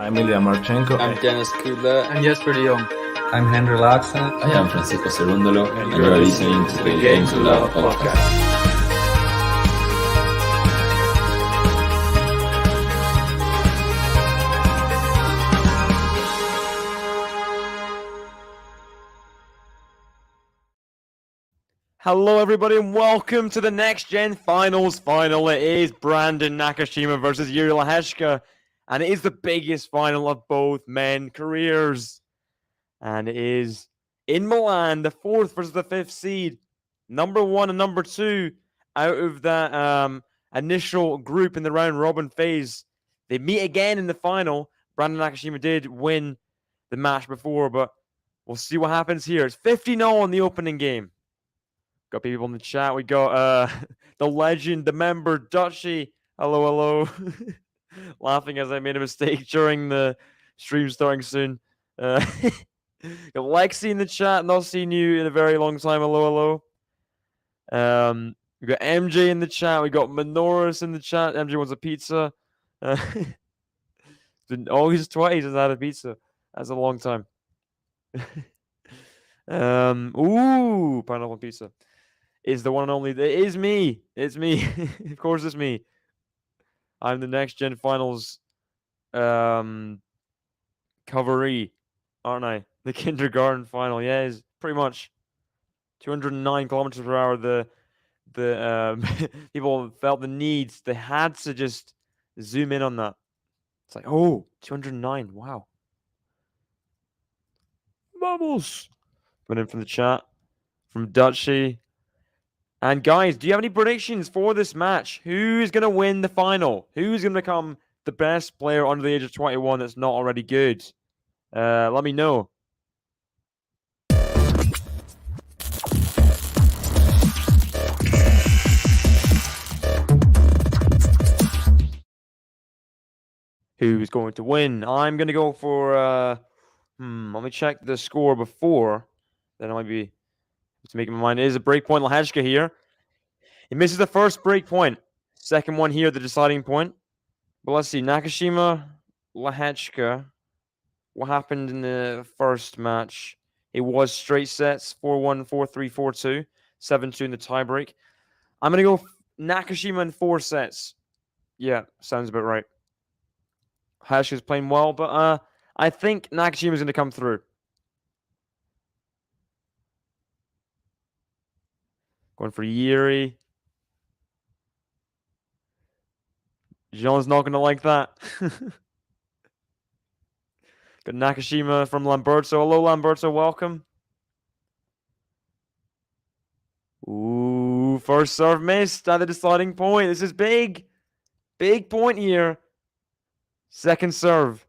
I'm Ilya Marchenko. I'm Dennis Kudla. I'm Jesper de Jong. I'm Henry Laakson. I am Francisco Cerundolo, and you are listening to the Game to Love podcast. Hello, everybody, and welcome to the Next Gen Finals final. It is Brandon Nakashima versus Jiri Lehecka, and it is the biggest final of both men careers. And it is in Milan, the 4th versus the 5th seed, number 1 and number 2 out of that initial group in the round robin phase. They meet again in the final. Brandon Nakashima did win the match before, but we'll see what happens here. It's 50-0 in the opening game. Got people in the chat. We got the legend, the member, Dutchy. Hello. Laughing as I made a mistake during the stream starting soon. Got Lexi in the chat. Not seen you in a very long time. Hello. We got MJ in the chat. We got Menoris in the chat. MJ wants a pizza. He's twice has had a pizza. That's a long time. Pineapple pizza. Is the one and only. It is me. It's me. Of course, it's me. I'm the Next Gen Finals coveree, aren't I? The kindergarten final. Yeah, it's pretty much 209 kilometers per hour. The people felt the need. They had to just zoom in on that. It's like, 209. Wow. Bubbles. Coming in from the chat. From Dutchy. And guys, do you have any predictions for this match? Who's going to win the final? Who's going to become the best player under the age of 21 that's not already good? Let me know. Who's going to win? I'm going to go for... let me check the score before. Then I might be... to make my mind. It is a breakpoint Lehecka here. He misses the first breakpoint. Second one here, the deciding point. But let's see. Nakashima, Lehecka. What happened in the first match? It was straight sets. 4-1, 4-3, 4-2. 7-2 in the tiebreak. I'm going to go Nakashima in 4 sets. Yeah, sounds about right. Lehecka's playing well, but I think Nakashima's going to come through. Going for Jiri. Jean's not going to like that. Got Nakashima from Lamberto. Hello, Lamberto. Welcome. Ooh, first serve missed at the deciding point. This is big. Big point here. Second serve.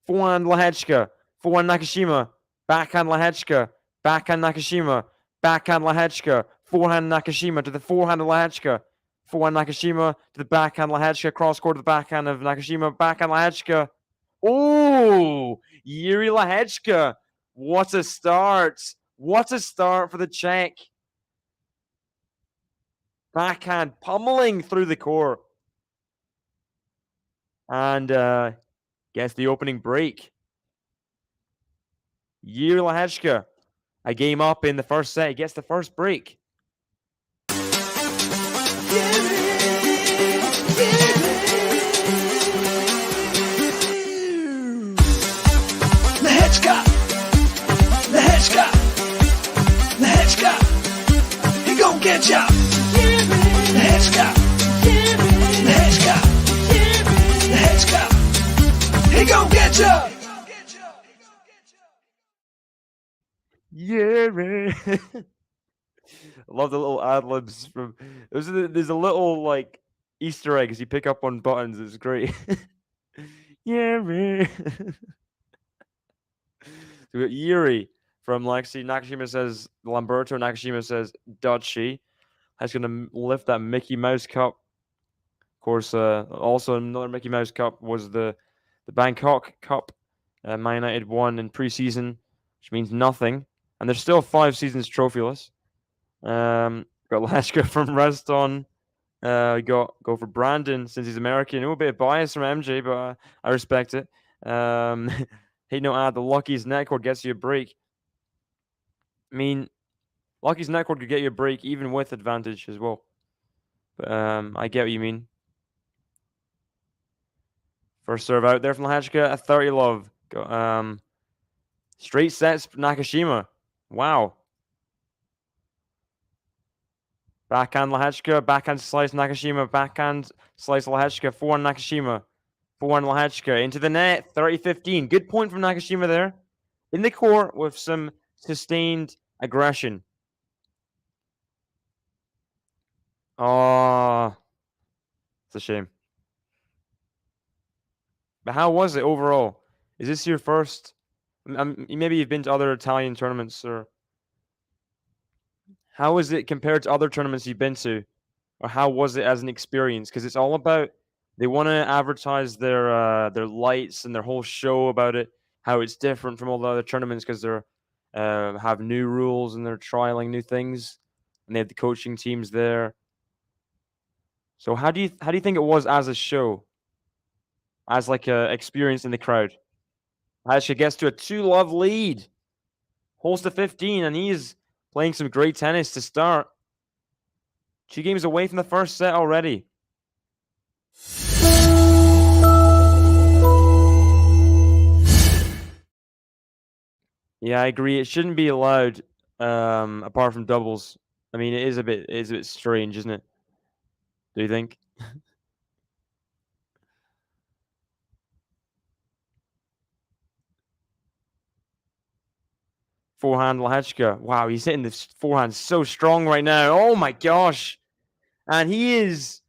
Forehand Lehecka. Forehand Nakashima. Backhand Lehecka. Backhand Nakashima. Backhand Lehecka, forehand Nakashima to the forehand of Lehecka. Forehand Nakashima to the backhand Lehecka. Cross court to the backhand of Nakashima. Backhand Lehecka. Oh, Jiri Lehecka. What a start. What a start for the Czech. Backhand pummeling through the court. And gets the opening break. Jiri Lehecka. A game up in the first set. He gets the first break. Lehecka! Lehecka! Lehecka! He gon' get ya! Lehecka! Lehecka! Lehecka! He gon' get ya! Yeah, man. I love the little ad libs from. There's a little like Easter eggs you pick up on buttons. It's great. Yeah, man. So we got Jiri from Lexi. Nakashima says Lamberto. Nakashima says Dutchy. That's gonna lift that Mickey Mouse Cup. Of course, also another Mickey Mouse Cup was the Bangkok Cup. Man United won in preseason, which means nothing. And they're still 5 seasons trophyless. Got Lehecka from Reston. Go for Brandon since he's American. A bit of bias from MJ, but I respect it. Hey, no, the Lucky's netcord gets you a break. I mean, Lucky's netcord could get you a break even with advantage as well. But I get what you mean. First serve out there from Lehecka, a 30 love. Go, straight sets Nakashima. Wow. Backhand Lehecka, backhand slice Nakashima, backhand slice Lehecka, forehand Nakashima, forehand Lehecka into the net, 30-15. Good point from Nakashima there. In the court with some sustained aggression. Oh, it's a shame. But how was it overall? Is this your first? Maybe you've been to other Italian tournaments, or how is it compared to other tournaments you've been to, or how was it as an experience? Because it's all about they want to advertise their lights and their whole show about it, how it's different from all the other tournaments because they're have new rules and they're trialing new things, and they have the coaching teams there. So how do you think it was as a show, as like a experience in the crowd? Actually gets to a 2-love lead, holds to 15, and he's playing some great tennis to start. 2 games away from the first set already. Yeah, I agree. It shouldn't be allowed, apart from doubles. I mean, it is a bit strange, isn't it? Do you think? Forehand Lehecka. Wow, he's hitting this forehand so strong right now. Oh my gosh. And he is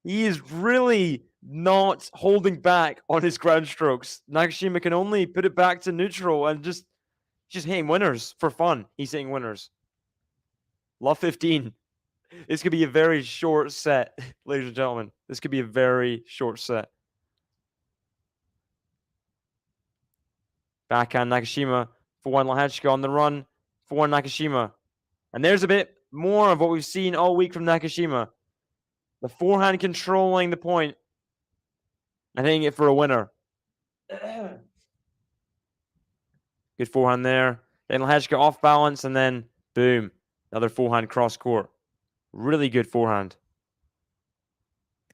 really not holding back on his ground strokes. Nakashima can only put it back to neutral and just hitting winners for fun. He's hitting winners. Love 15. This could be a very short set, ladies and gentlemen. This could be a very short set. Backhand Nakashima. Forehand Lehecka on the run. Forehand Nakashima. And there's a bit more of what we've seen all week from Nakashima. The forehand controlling the point and hitting it for a winner. Good forehand there. Then Lehecka off balance, and then boom, another forehand cross court. Really good forehand.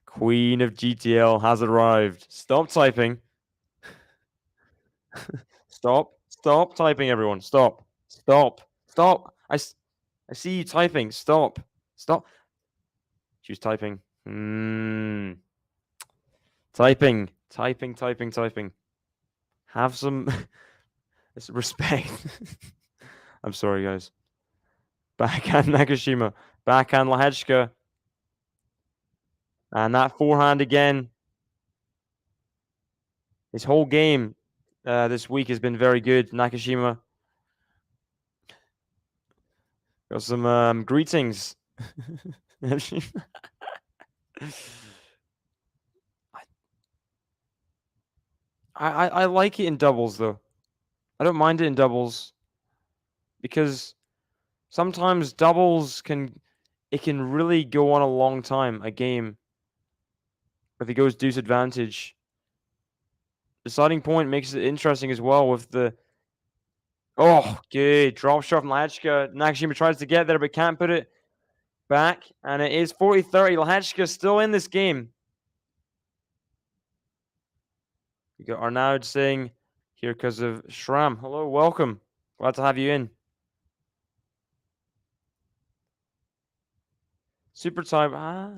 Queen of GTL has arrived. Stop typing. Stop typing, everyone. Stop. I see you typing. Stop. She was typing. Typing. Have some respect. I'm sorry, guys. Backhand Nakashima. Backhand Lehecka. And that forehand again. His whole game this week has been very good. Nakashima. Got some greetings. I like it in doubles though. I don't mind it in doubles because sometimes doubles can really go on a long time, a game. If it goes deuce advantage. Deciding point makes it interesting as well with the good drop shot from Lehecka. Nakashima tries to get there but can't put it back, and it is 40-30. Lehecka still in this game. We got Arnaud saying here because of Shram. Hello, welcome. Glad to have you in. Super tie.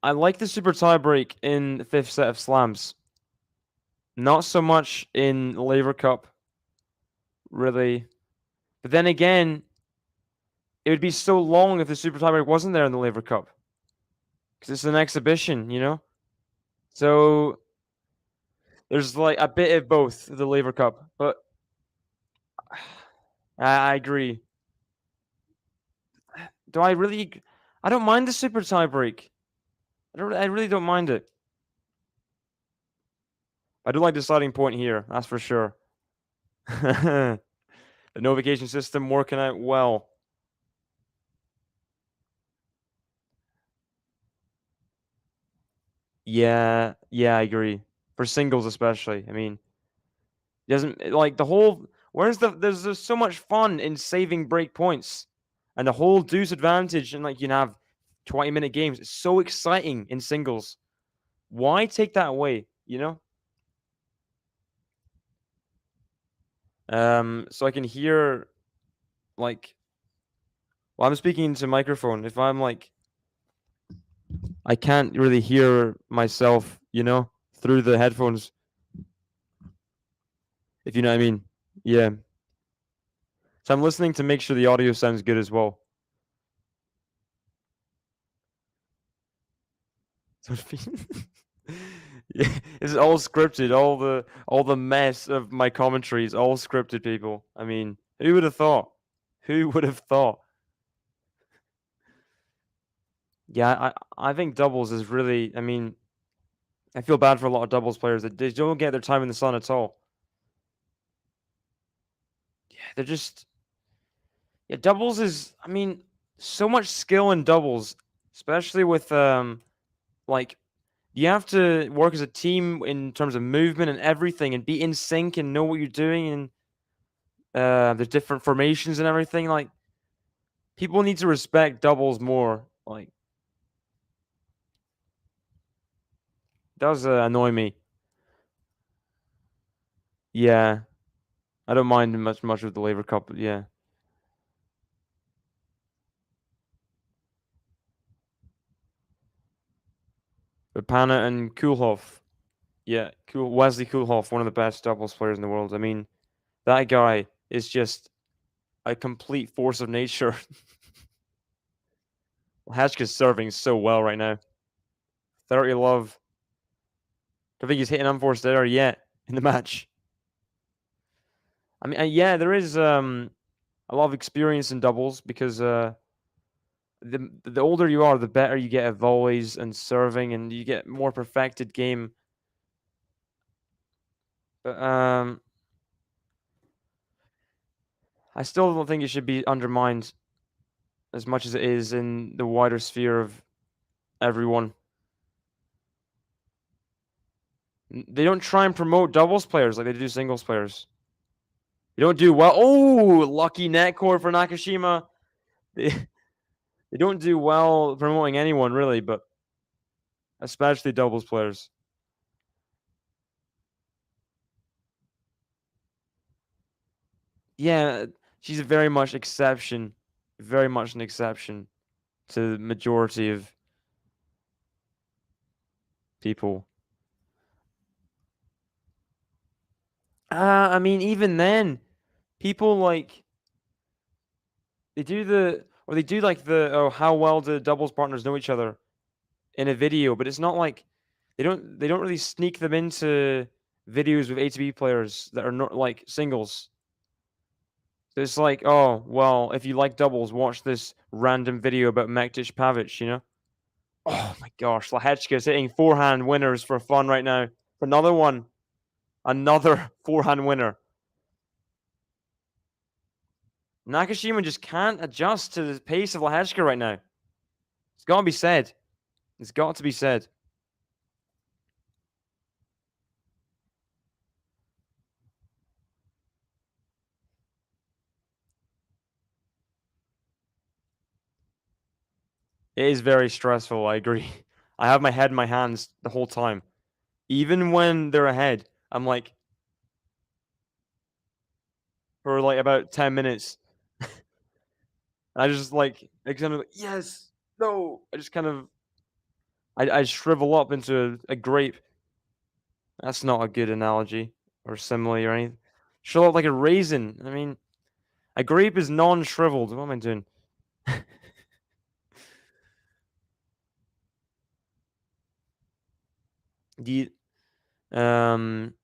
I like the super tie break in the 5th set of slams. Not so much in the Laver Cup, really. But then again, it would be so long if the super tie break wasn't there in the Laver Cup. Because it's an exhibition, you know? So there's like a bit of both, the Laver Cup. But I agree. I don't mind the super tie break. I really don't mind it. I do like the deciding point here, that's for sure. The notification system working out well. Yeah, yeah, I agree. For singles especially. I mean, doesn't like the whole where's there's just so much fun in saving break points. And the whole deuce advantage and like you can have 20-minute games. It's so exciting in singles. Why take that away, you know? So I can hear like well, I'm speaking into microphone. If I'm like I can't really hear myself, you know, through the headphones, if you know what I mean. Yeah. So I'm listening to make sure the audio sounds good as well. So yeah, it's all scripted. All the mess of my commentary is all scripted, people. I mean, who would have thought? Who would have thought? Yeah, I think doubles is really. I mean, I feel bad for a lot of doubles players that they don't get their time in the sun at all. Yeah, they're just. Yeah, doubles is. I mean, so much skill in doubles, especially with like you have to work as a team in terms of movement and everything, and be in sync and know what you're doing, and there's different formations and everything. Like people need to respect doubles more. Like does annoy me. Yeah, I don't mind much with the Laver Cup. But yeah, but Pana and Kulhoff. Yeah, Wesley Kulhoff, one of the best doubles players in the world. I mean, that guy is just a complete force of nature. Hashka's serving so well right now. 30 love. Don't think he's hitting unforced error yet in the match. I mean, yeah, there is a lot of experience in doubles because the older you are, the better you get at volleys and serving, and you get more perfected game. But I still don't think it should be undermined as much as it is in the wider sphere of everyone. They don't try and promote doubles players like they do singles players. You don't do well. Oh, lucky net cord for Nakashima. They don't do well promoting anyone really, but especially doubles players. Yeah, she's very much exception, very much an exception to the majority of people. I mean, even then, people like they do like the oh how well do doubles partners know each other in a video, but it's not like they don't really sneak them into videos with ATP players that are not like singles. So it's like, oh well, if you like doubles, watch this random video about Mektic Pavic, you know? Oh my gosh, Lehecka's hitting forehand winners for fun right now. Another one. Another forehand winner. Nakashima just can't adjust to the pace of Lehecka right now. It's got to be said. It's got to be said. It is very stressful, I agree. I have my head in my hands the whole time. Even when they're ahead, I'm like, for like about 10 minutes, I just like, I kind of like, yes, no. I just kind of, I shrivel up into a grape. That's not a good analogy or simile or anything. Shrivel up like a raisin. I mean, a grape is non-shriveled. What am I doing? The um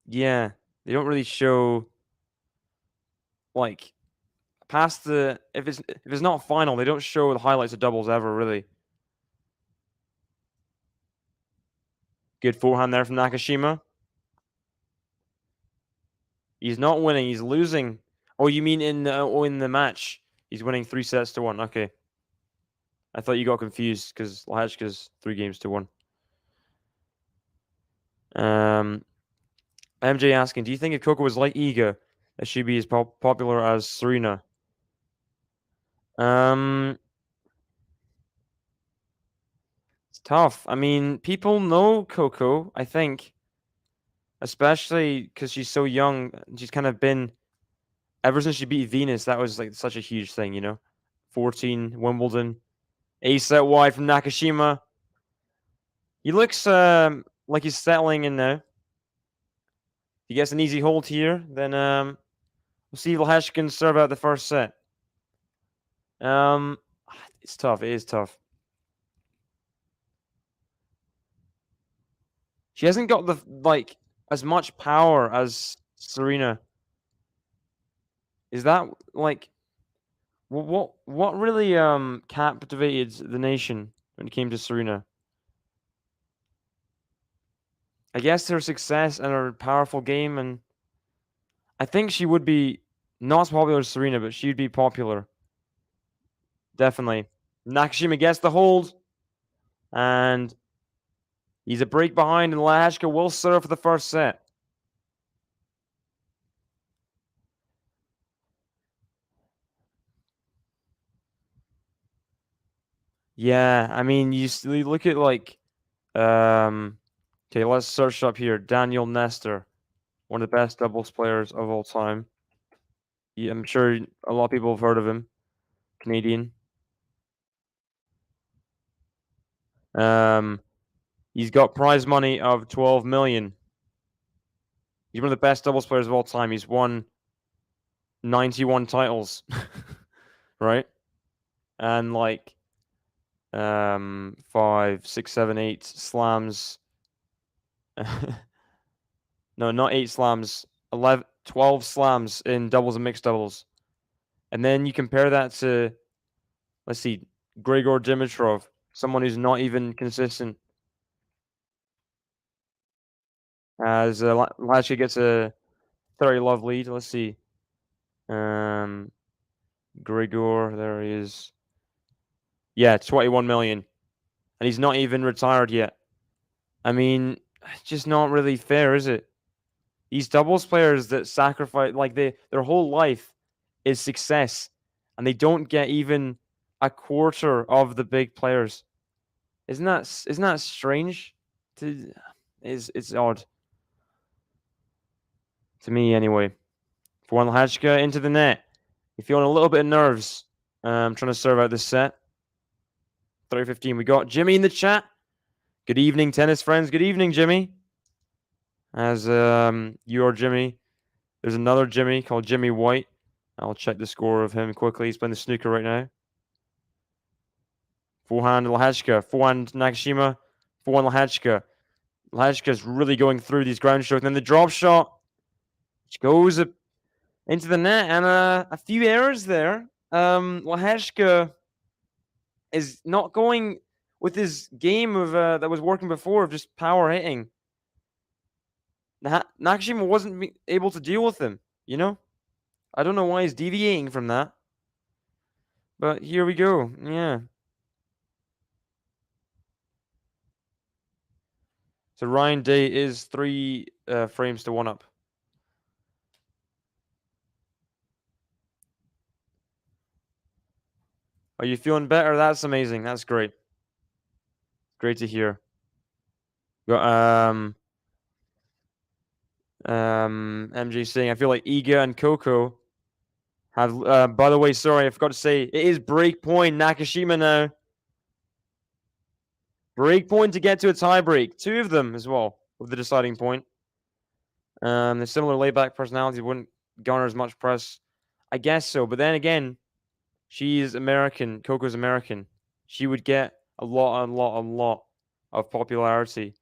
yeah, they don't really show like past the if it's not final, they don't show the highlights of doubles ever really. Good forehand there from Nakashima. He's not winning, he's losing. Oh, you mean in the match? He's winning 3-1. Okay. I thought you got confused because Lehecka's 3-1. MJ asking, do you think if Coco was like Iga, that she'd be as popular as Serena? It's tough. I mean, people know Coco, I think, especially because she's so young. She's kind of been, ever since she beat Venus, that was like such a huge thing, you know? 14, Wimbledon, a set wide from Nakashima. He looks like he's settling in now. If he gets an easy hold here, then we'll see Lehecka can serve out the first set. It's tough. It is tough. She hasn't got the as much power as Serena. Is that like what really captivated the nation when it came to Serena? I guess her success and her powerful game, and I think she would be not as popular as Serena, but she'd be popular. Definitely. Nakashima gets the hold, and he's a break behind, and Lehecka will serve for the first set. Yeah, I mean, you look at like, okay, let's search up here. Daniel Nestor, one of the best doubles players of all time. Yeah, I'm sure a lot of people have heard of him. Canadian. He's got prize money of 12 million. He's one of the best doubles players of all time. He's won 91 titles, right? And like 5, 6, 7, 8 slams. No, not 8 slams. 12 slams in doubles and mixed doubles. And then you compare that to, let's see, Grigor Dimitrov, someone who's not even consistent. As Lehecka gets a 30 love lead. Let's see. Grigor, there he is. Yeah, 21 million. And he's not even retired yet. I mean, it's just not really fair, is it? These doubles players that sacrifice, like their whole life is success, and they don't get even a quarter of the big players. Isn't that strange? It's odd to me anyway. For one, Lehecka into the net. You're feeling a little bit of nerves. Trying to serve out this set. 3:15. We got Jimmy in the chat. Good evening, tennis friends. Good evening, Jimmy. As you are Jimmy. There's another Jimmy called Jimmy White. I'll check the score of him quickly. He's playing the snooker right now. Forehand Lehecka. Forehand Nakashima. Forehand Lehecka. Lehecka's really going through these ground strokes. And then the drop shot, which goes into the net. And a few errors there. Lehecka is not going with his game of that was working before of just power hitting. Nakashima wasn't able to deal with him, you know? I don't know why he's deviating from that. But here we go. Yeah. So Ryan Day is 3 frames to 1 up. Are you feeling better? That's amazing. That's great. Great to hear. Got MJ saying, I feel like Iga and Coco have by the way, sorry, I forgot to say it is break point Nakashima now. Break point to get to a tie break. 2 of them as well with the deciding point. The similar layback personality wouldn't garner as much press. I guess so, but then again, she's American. Coco's American. She would get a lot of popularity.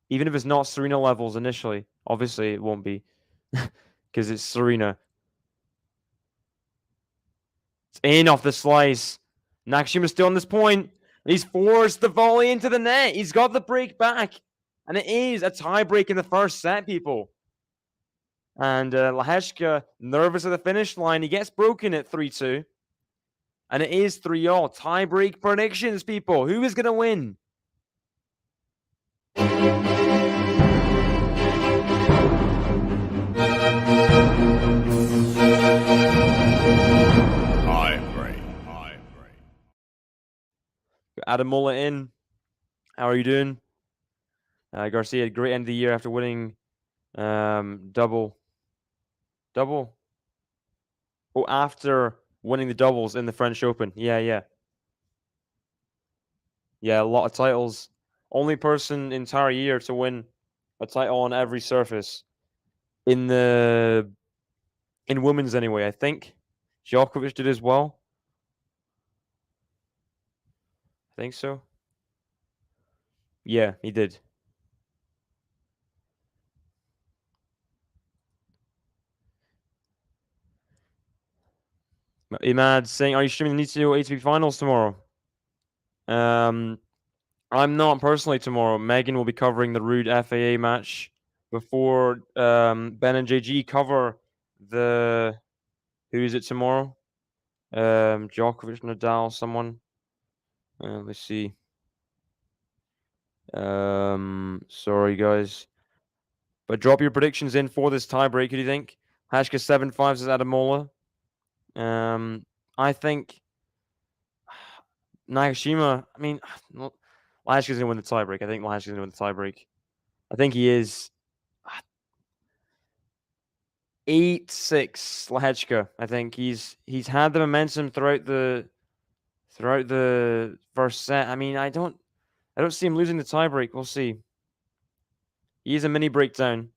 Even if it's not Serena levels initially. Obviously, it won't be. Because it's Serena. It's in off the slice. Nakashima's still on this point. And he's forced the volley into the net. He's got the break back. And it is a tie break in the first set, people. And Lehecka, nervous at the finish line. He gets broken at 3-2. And it is 3-all. Tie break predictions, people. Who is going to win? Ademola in. How are you doing? Garcia had a great end of the year after winning double. Oh, after winning the doubles in the French Open. Yeah, a lot of titles. Only person entire year to win a title on every surface in women's anyway. I think Djokovic did as well. I think so. Yeah, he did. Imad saying, "Are you streaming the Nitio ATP Finals tomorrow?" I'm not personally tomorrow. Megan will be covering the Rude FAA match before Ben and JG cover the. Who is it tomorrow? Djokovic, Nadal, someone. Let's see. Sorry guys, but drop your predictions in for this tiebreak. Who do you think? Hashka 7-5 says Adamola. I think Nakashima. I mean, Lashka's gonna win the tiebreak. I think Lashka's gonna win the tiebreak. I think he is. 8-6 Lehecka. I think he's had the momentum throughout the first set. I mean, I don't see him losing the tiebreak. We'll see. He is a mini breakdown.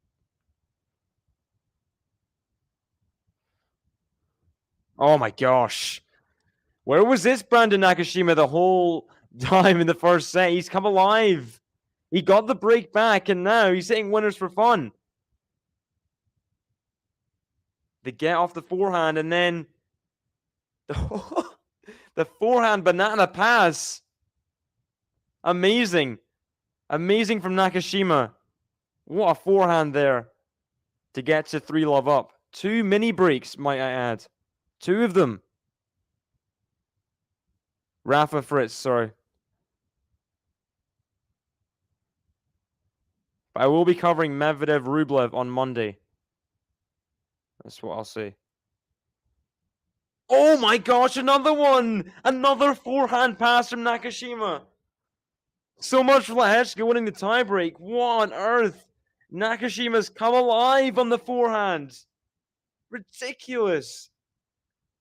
Oh my gosh. Where was this Brandon Nakashima the whole time in the first set? He's come alive. He got the break back, and now he's hitting winners for fun. The get off the forehand, and then the forehand banana pass. Amazing. Amazing from Nakashima. What a forehand there to get to 3-love up. 2 mini breaks, might I add. 2 of them. Rafa Fritz, sorry. I will be covering Medvedev Rublev on Monday. That's what I'll say. Oh my gosh, another one! Another forehand pass from Nakashima. So much for Lehecka winning the tiebreak. What on earth? Nakashima's come alive on the forehand. Ridiculous.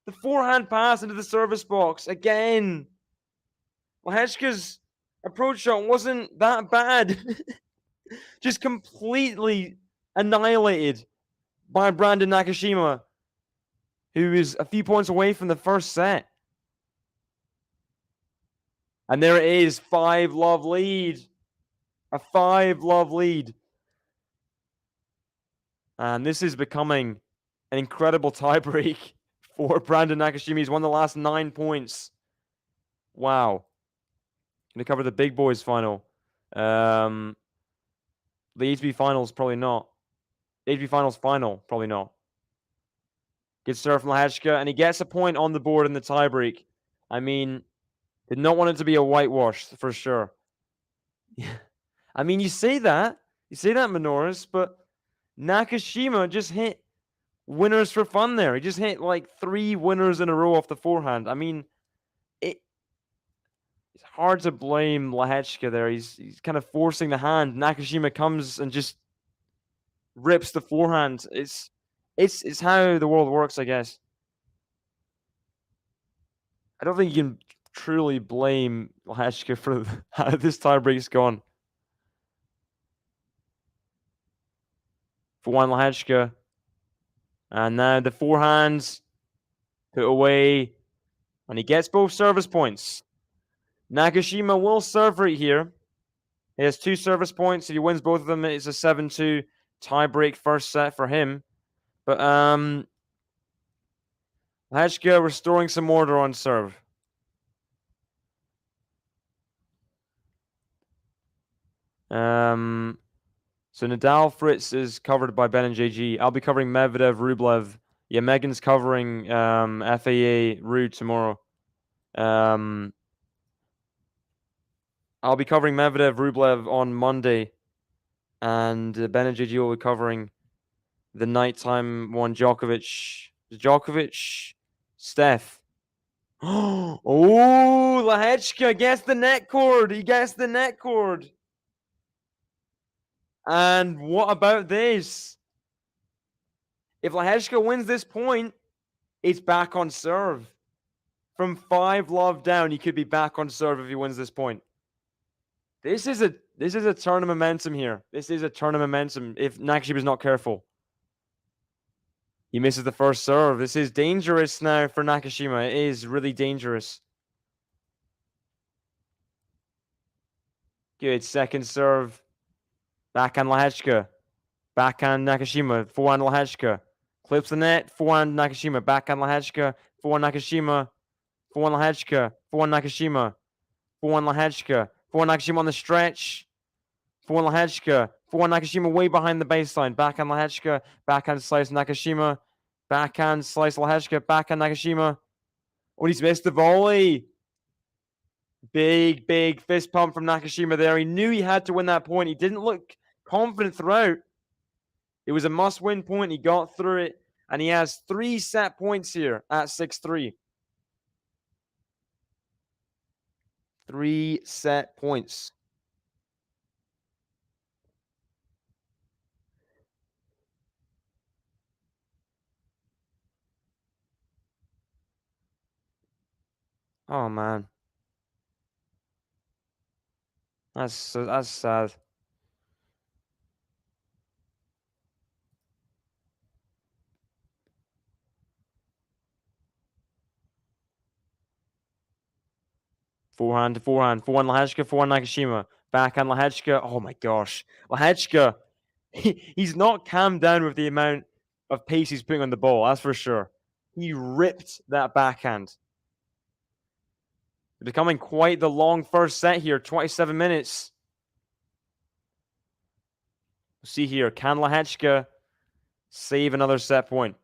The forehand pass into the service box again. Lehecka's approach shot wasn't that bad. Just completely annihilated by Brandon Nakashima, who is a few points away from the first set. And there it is, 5-love lead. A 5-love lead. And this is becoming an incredible tiebreak for Brandon Nakashima. He's won the last 9 points. Wow. Going to cover the big boys final. The ATP finals, probably not. ATP finals final, probably not. Good serve from Lehecka, and he gets a point on the board in the tiebreak. I mean, did not want it to be a whitewash, for sure. I mean, you say that, Minoris, but Nakashima just hit winners for fun there. He just hit like 3 winners in a row off the forehand. I mean, it's hard to blame Lehecka there. He's kind of forcing the hand. Nakashima comes and just rips the forehand. It's how the world works, I guess. I don't think you can truly blame Lehecka for how this tiebreak's gone. For one, Lehecka. And now the forehands put away. And he gets both service points. Nakashima will serve right here. He has 2 service points. If he wins both of them, it's a 7-2 tiebreak first set for him. But Lehecka restoring some order on serve. So Nadal Fritz is covered by Ben and JG. I'll be covering Medvedev Rublev. Yeah, Megan's covering FAA Rude tomorrow. I'll be covering Medvedev Rublev on Monday, and Ben and JG will be covering the nighttime one. Djokovic, Steph. Oh, Lehecka gets the net cord. He gets the net cord. And what about this? If Lehecka wins this point, it's back on serve. From 5-love down, he could be back on serve if he wins this point. This is a turn of momentum here. This is a turn of momentum if Nakashima's not careful. He misses the first serve. This is dangerous now for Nakashima. It is really dangerous. Good second serve. Backhand Lehecka. Backhand Nakashima. Forehand Lehecka. Clips the net. Forehand Nakashima. Backhand Lehecka. Forehand Nakashima. Forehand Lehecka. Forehand Nakashima. Forehand Lehecka. Forehand Nakashima on the stretch. Forehand Lehecka. Forehand Nakashima way behind the baseline. Backhand Lehecka. Backhand slice Nakashima. Backhand slice Lehecka. Backhand Nakashima. Oh, he's missed the volley. Big fist pump from Nakashima there. He knew he had to win that point. He didn't look confident throughout. It was a must-win point. He got through it, and he has 3 set points here at 6-3. 3 set points. Oh man, that's sad. Forehand to forehand. Forehand Lehecka, forehand Nakashima. Backhand Lehecka. Oh my gosh. Lehecka, he's not calmed down with the amount of pace he's putting on the ball, that's for sure. He ripped that backhand. Becoming quite the long first set here, 27 minutes. We'll see here, can Lehecka save another set point?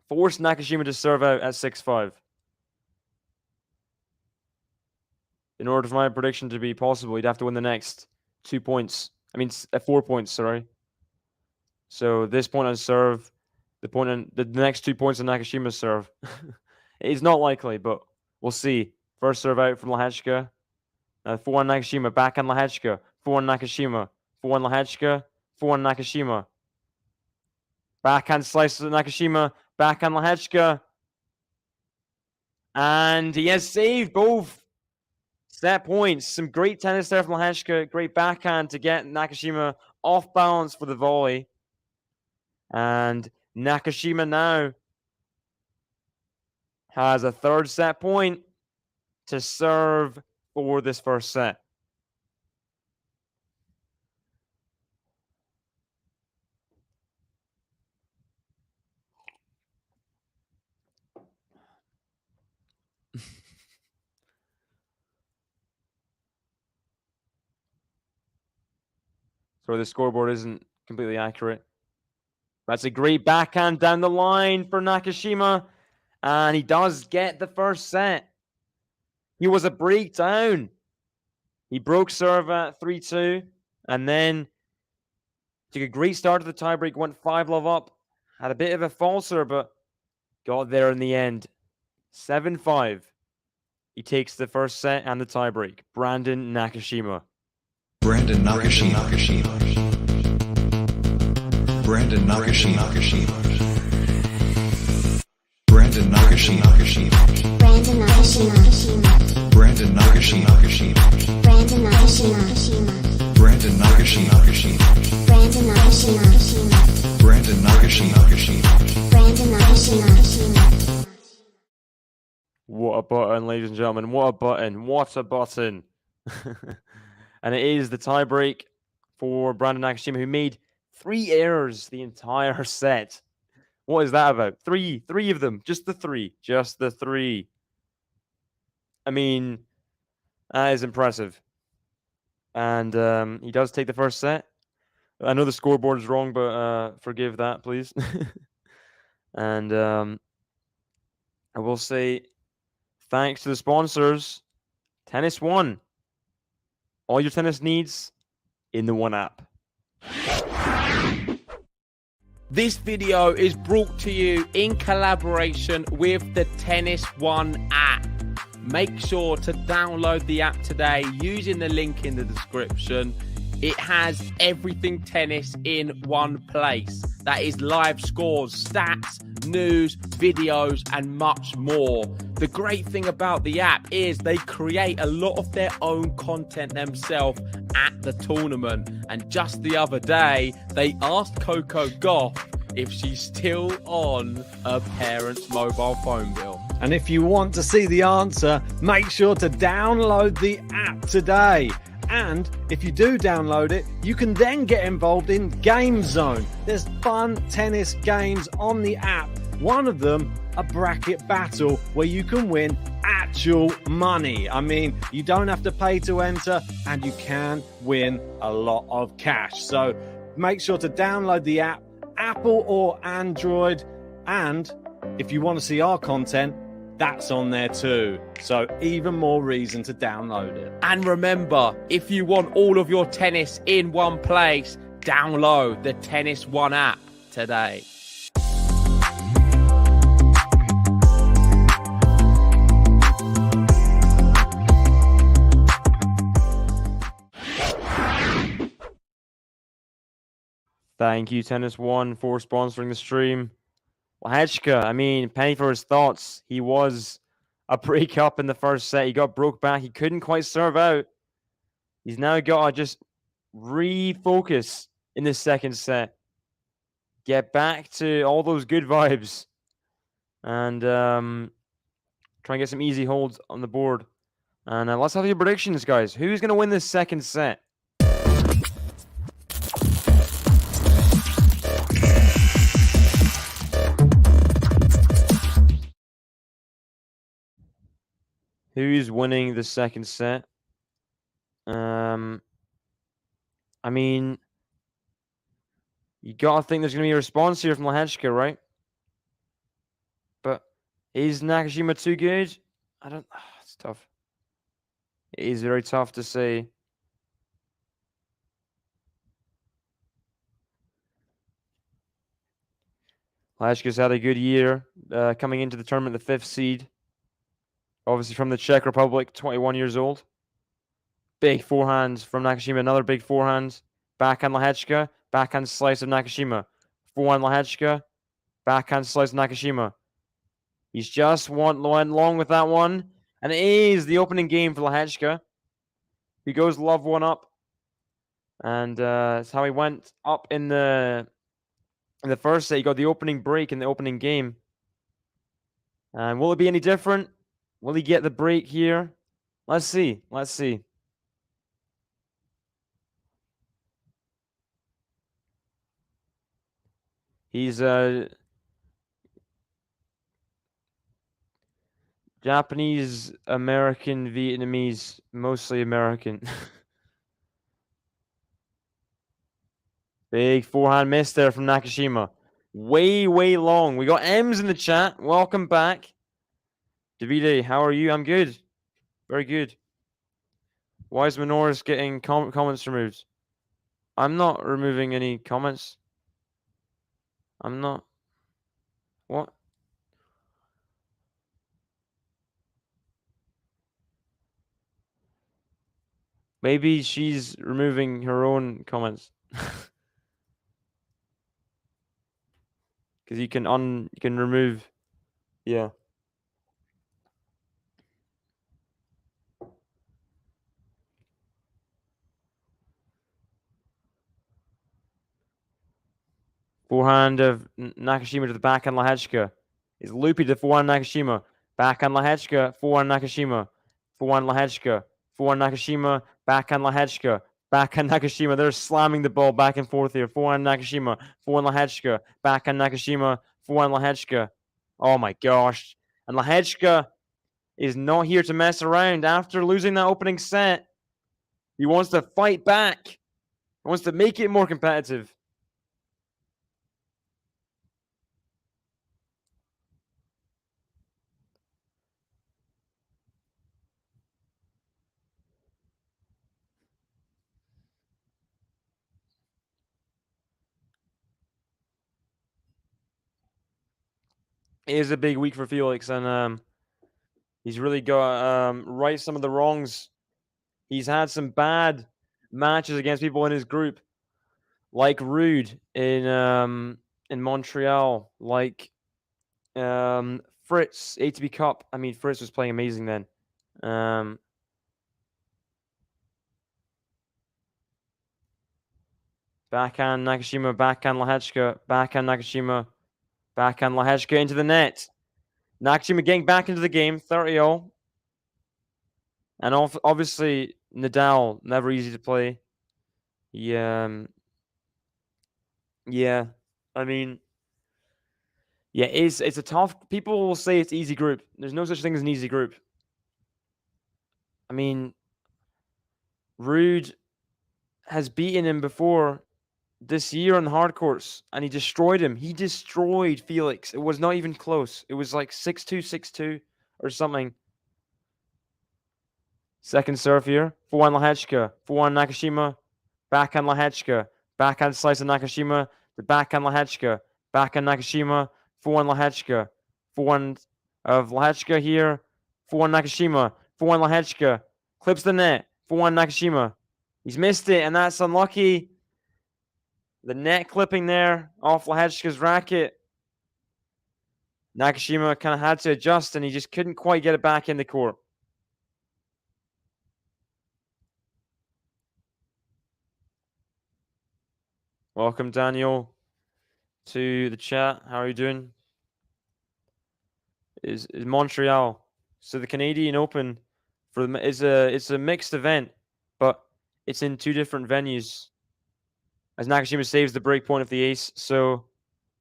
Force Nakashima to serve out at 6-5. In order for my prediction to be possible, he'd have to win the next 2 points. I mean, 4 points, sorry. So this point on serve, the next 2 points on Nakashima's serve. It's not likely, but we'll see. First serve out from Lehecka. Forehand Nakashima, backhand Lehecka. Forehand Nakashima. Forehand Lehecka. Forehand Nakashima. Backhand slice to Nakashima. Backhand Lehecka. And he has saved both set points. Some great tennis there from Lehecka. Great backhand to get Nakashima off balance for the volley. And Nakashima now has a 3rd set point to serve for this first set. So the scoreboard isn't completely accurate. That's a great backhand down the line for Nakashima. And he does get the first set. He was a breakdown. He broke serve at 3-2. And then took a great start to the tiebreak. Went 5-love up. Had a bit of a falter, but got there in the end. 7-5. He takes the first set and the tiebreak. Brandon Nakashima. Brandon Nakashima. Brandon Nakashima. Brandon Nakashima. Brandon Nakashima. Brandon Nakashima. Brandon Nakashima. Brandon Nakashima. Brandon Nakashima. Brandon Nakashima. Brandon Nakashima. What a button, ladies and gentlemen. What a button. What a button. And it is the tiebreak for Brandon Nakashima, who made 3 errors the entire set. What is that about? 3 of them. Just the 3. Just the 3. I mean, that is impressive. And he does take the first set. I know the scoreboard is wrong, but forgive that, please. And I will say thanks to the sponsors, Tennis One. All your tennis needs in the one app. This video is brought to you in collaboration with the Tennis One app. Make sure to download the app today using the link in the description. It has everything tennis in one place. That is live scores, stats, news, videos, and much more. The great thing about the app is they create a lot of their own content themselves at the tournament. And just the other day, they asked Coco Gauff if she's still on her parents' mobile phone bill. And if you want to see the answer, make sure to download the app today. And if you do download it, you can then get involved in Game Zone. There's fun tennis games on the app. One of them, a bracket battle where you can win actual money. I mean, you don't have to pay to enter and you can win a lot of cash. So make sure to download the app, Apple or Android. And if you want to see our content, that's on there too. So even more reason to download it. And remember, if you want all of your tennis in one place, download the Tennis One app today. Thank you, Tennis One, for sponsoring the stream. Lehecka, I mean, penny for his thoughts. He was a breakup in the first set. He got broke back. He couldn't quite serve out. He's now got to just refocus in the second set. Get back to all those good vibes. And try and get some easy holds on the board. And let's have your predictions, guys. Who's going to win this second set? Who's winning the second set? I mean, you gotta think there's gonna be a response here from Lehecka, right? But is Nakashima too good? I don't. It's tough. It is very tough to say. Lehecka's had a good year coming into the tournament, the 5th seed. Obviously from the Czech Republic, 21 years old. Big forehands from Nakashima, another big forehand. Backhand Lehecka, backhand slice of Nakashima. Forehand Lehecka, backhand slice of Nakashima. He's just went long with that one. And it is the opening game for Lehecka. He goes love one up. And that's how he went up in the first set. He got the opening break in the opening game. And will it be any different? Will he get the break here? Let's see. Let's see. He's Japanese, American, Vietnamese, mostly American. Big forehand miss there from Nakashima. Way long. We got M's in the chat. Welcome back. Davide, how are you? I'm good. Very good. Why is Minoris getting comments removed? I'm not removing any comments. I'm not. What? Maybe she's removing her own comments. Because you can remove. Yeah. Forehand of Nakashima to the backhand Lehecka. Is loopy to the forehand Nakashima. Backhand Lehecka, forehand Nakashima. Forehand Lehecka. Forehand Nakashima, backhand Lehecka. Backhand Nakashima. They're slamming the ball back and forth here. Forehand Nakashima. Forehand Lehecka. Backhand Nakashima. Forehand Lehecka. Oh my gosh. And Lehecka is not here to mess around after losing that opening set. He wants to fight back. He wants to make it more competitive. It is a big week for Felix, and he's really got right some of the wrongs. He's had some bad matches against people in his group, like Rude in Montreal, like Fritz ATP Cup. I mean, Fritz was playing amazing then. Backhand Nakashima, backhand Lehecka, backhand Nakashima, backhand Lehecka into the net. Nakashima getting back into the game, 30-0. And obviously, Nadal, never easy to play. Yeah, I mean, yeah, it's a tough. People will say it's easy group. There's no such thing as an easy group. I mean, Rude has beaten him before this year on hard courts, and he destroyed him. He destroyed Felix. It was not even close. It was like 6-2, 6-2 or something. Second serve here. 4-1 Lehecka. 4-1 Nakashima. Backhand Lehecka. Backhand slice of Nakashima. The backhand Lehecka. Backhand Nakashima. 4-1 Lehecka. 4-1 of Lehecka here. 4-1 Nakashima. 4-1 Lehecka. Clips the net. 4-1 Nakashima. He's missed it, and that's unlucky. The net clipping there off Lehecka's racket. Nakashima kind of had to adjust, and he just couldn't quite get it back in the court. Welcome, Daniel, to the chat. How are you doing? Is Montreal. So the Canadian Open it's a mixed event, but it's in two different venues. As Nakashima saves the break point of the ace. So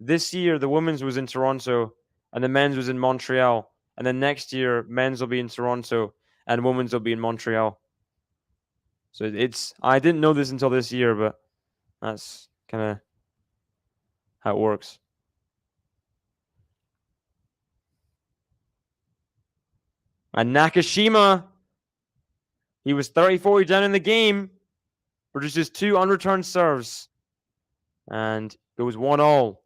this year the women's was in Toronto and the men's was in Montreal. And then next year men's will be in Toronto and women's will be in Montreal. So I didn't know this until this year, but that's kind of how it works. And Nakashima, he was 30-40 down in the game, produces 2 unreturned serves, and goes 1-1.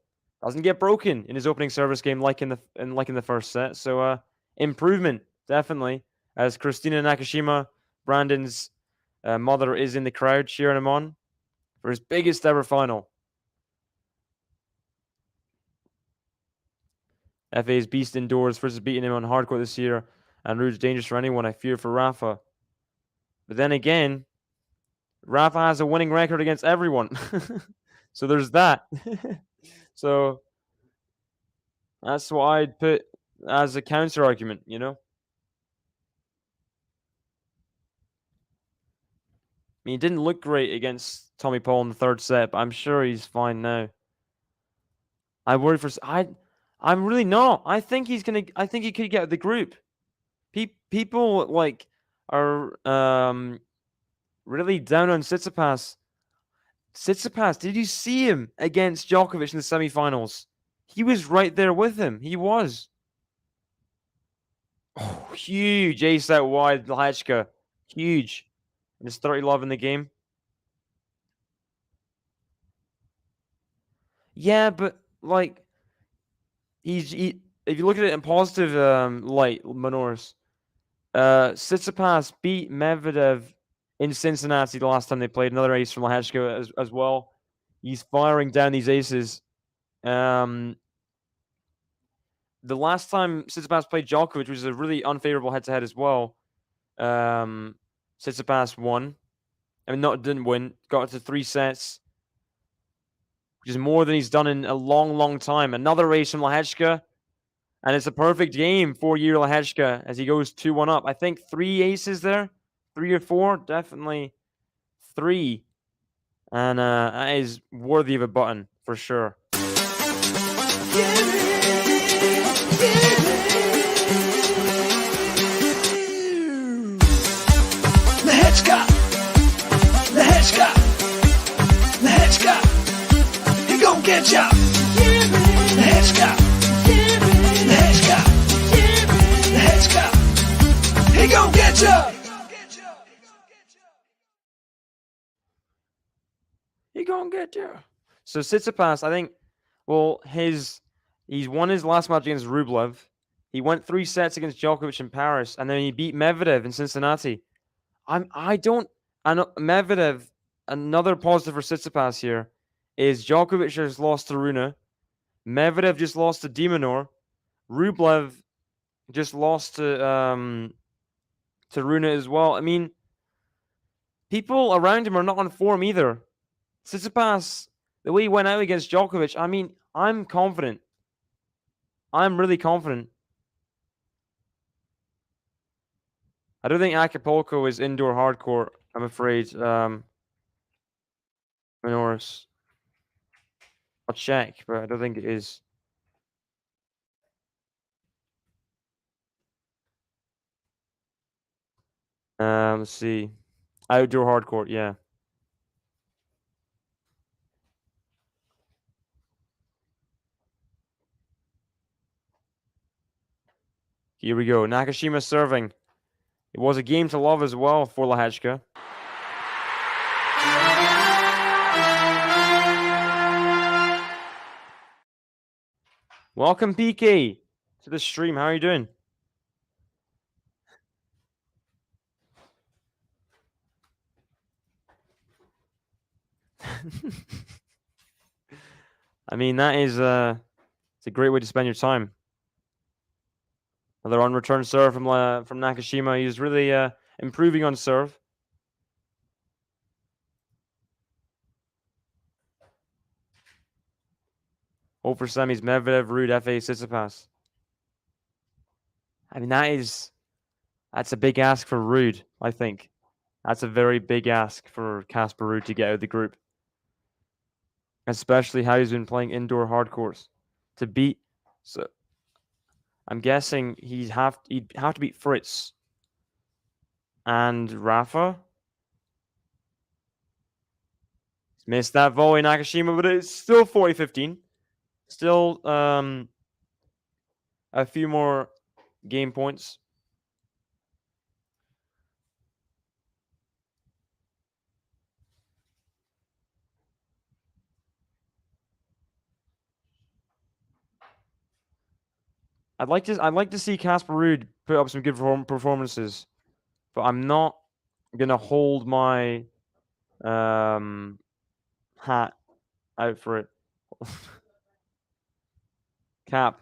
Doesn't get broken in his opening service game like in the first set. So improvement definitely. As Christina Nakashima, Brandon's mother, is in the crowd cheering him on for his biggest ever final. FA's beast indoors. First is beating him on hardcourt this year, and Rude's dangerous for anyone. I fear for Rafa. But then again, Rafa has a winning record against everyone. So there's that. So that's what I'd put as a counter argument, you know? I mean, he didn't look great against Tommy Paul in the third set, but I'm sure he's fine now. I worry for... I'm really not. I think he could get out the group. People like are really down on Tsitsipas. Tsitsipas, did you see him against Djokovic in the semifinals? He was right there with him. He was. Oh, huge ace out wide, Lehecka. Huge. And it's 30-love in the game. Yeah, but like if you look at it in positive light, Manoris, Tsitsipas beat Medvedev in Cincinnati the last time they played. Another ace from Lehecka as well. He's firing down these aces. The last time Tsitsipas played Djokovic, which was a really unfavorable head-to-head as well, Tsitsipas won. I mean, didn't win. Got it to 3 sets, which is more than he's done in a long, long time. Another ace from Lehecka, and it's a perfect game for Jiri Lehecka as he goes 2-1 up. I think 3 aces there, 3 or 4, definitely 3, and that is worthy of a button for sure. Lehecka, Lehecka, Lehecka, he gon' get ya. Lehecka, Lehecka, Lehecka, he gon' get ya. He gon' get ya. So Tsitsipas, I think, well, his He's won his last match against Rublev. He went 3 sets against Djokovic in Paris, and then he beat Medvedev in Cincinnati. I know Medvedev. Another positive for Tsitsipas here is Djokovic has lost to Rune. Medvedev just lost to Dimonor. Rublev just lost to Rune as well. I mean, people around him are not on form either. Tsitsipas, the way he went out against Djokovic, I mean, I'm confident. I'm really confident. I don't think Acapulco is indoor hardcore, I'm afraid. Minoris. I'll check, but I don't think it is. Let's see. Outdoor hardcore, yeah. Here we go. Nakashima serving. It was a game to love as well for Lehecka. Welcome, PK, to the stream. How are you doing? I mean, that is it's a great way to spend your time. Another on-return serve from Nakashima. He's really improving on serve. Over semis, Medvedev, Ruud, FA, Tsitsipas. I mean, that's a big ask for Ruud, I think. That's a very big ask for Casper Ruud to get out of the group. Especially how he's been playing indoor hard courts. To beat, so I'm guessing he'd have to beat Fritz and Rafa. He's missed that volley, Nakashima, but it's still 40-15. Still a few more game points. I'd like to see Casper Ruud put up some good performances, but I'm not gonna hold my hat out for it. Cap.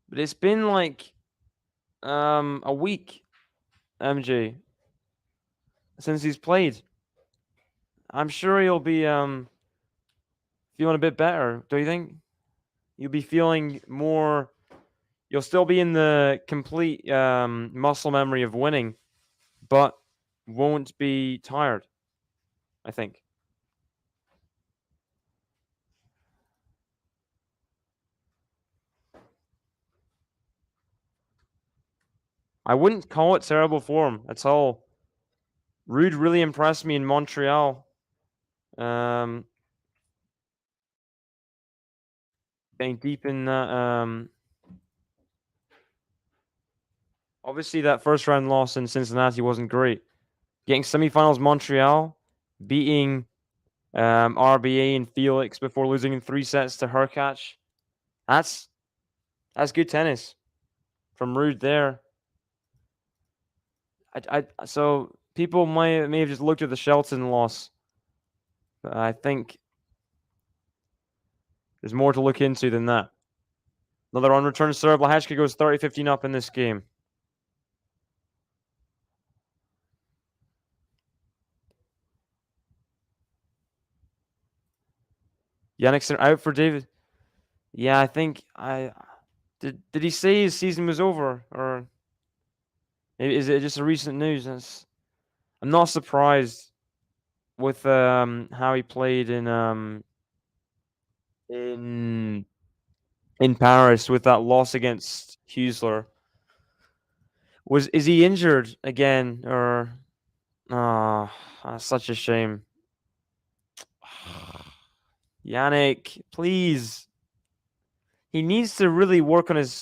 But it's been like a week, MJ, since he's played. I'm sure he'll be feeling a bit better, do you think? You'll be feeling more. You'll still be in the complete muscle memory of winning, but won't be tired, I think. I wouldn't call it terrible form at all. Ruud really impressed me in Montreal. Getting deep in that. Obviously, that first round loss in Cincinnati wasn't great. Getting semifinals Montreal, beating RBA and Felix before losing in 3 sets to Hurkacz. That's good tennis from Ruud there. So people may have just looked at the Shelton loss, but I think there's more to look into than that. Another on-return serve. Lehecka goes 30-15 up in this game. Yannickson out for David. Yeah, I think did he say his season was over, or maybe is it just a recent news? I'm not surprised with how he played in Paris with that loss against Huesler. Is he injured again, or that's such a shame. Yannick, please. He needs to really work on his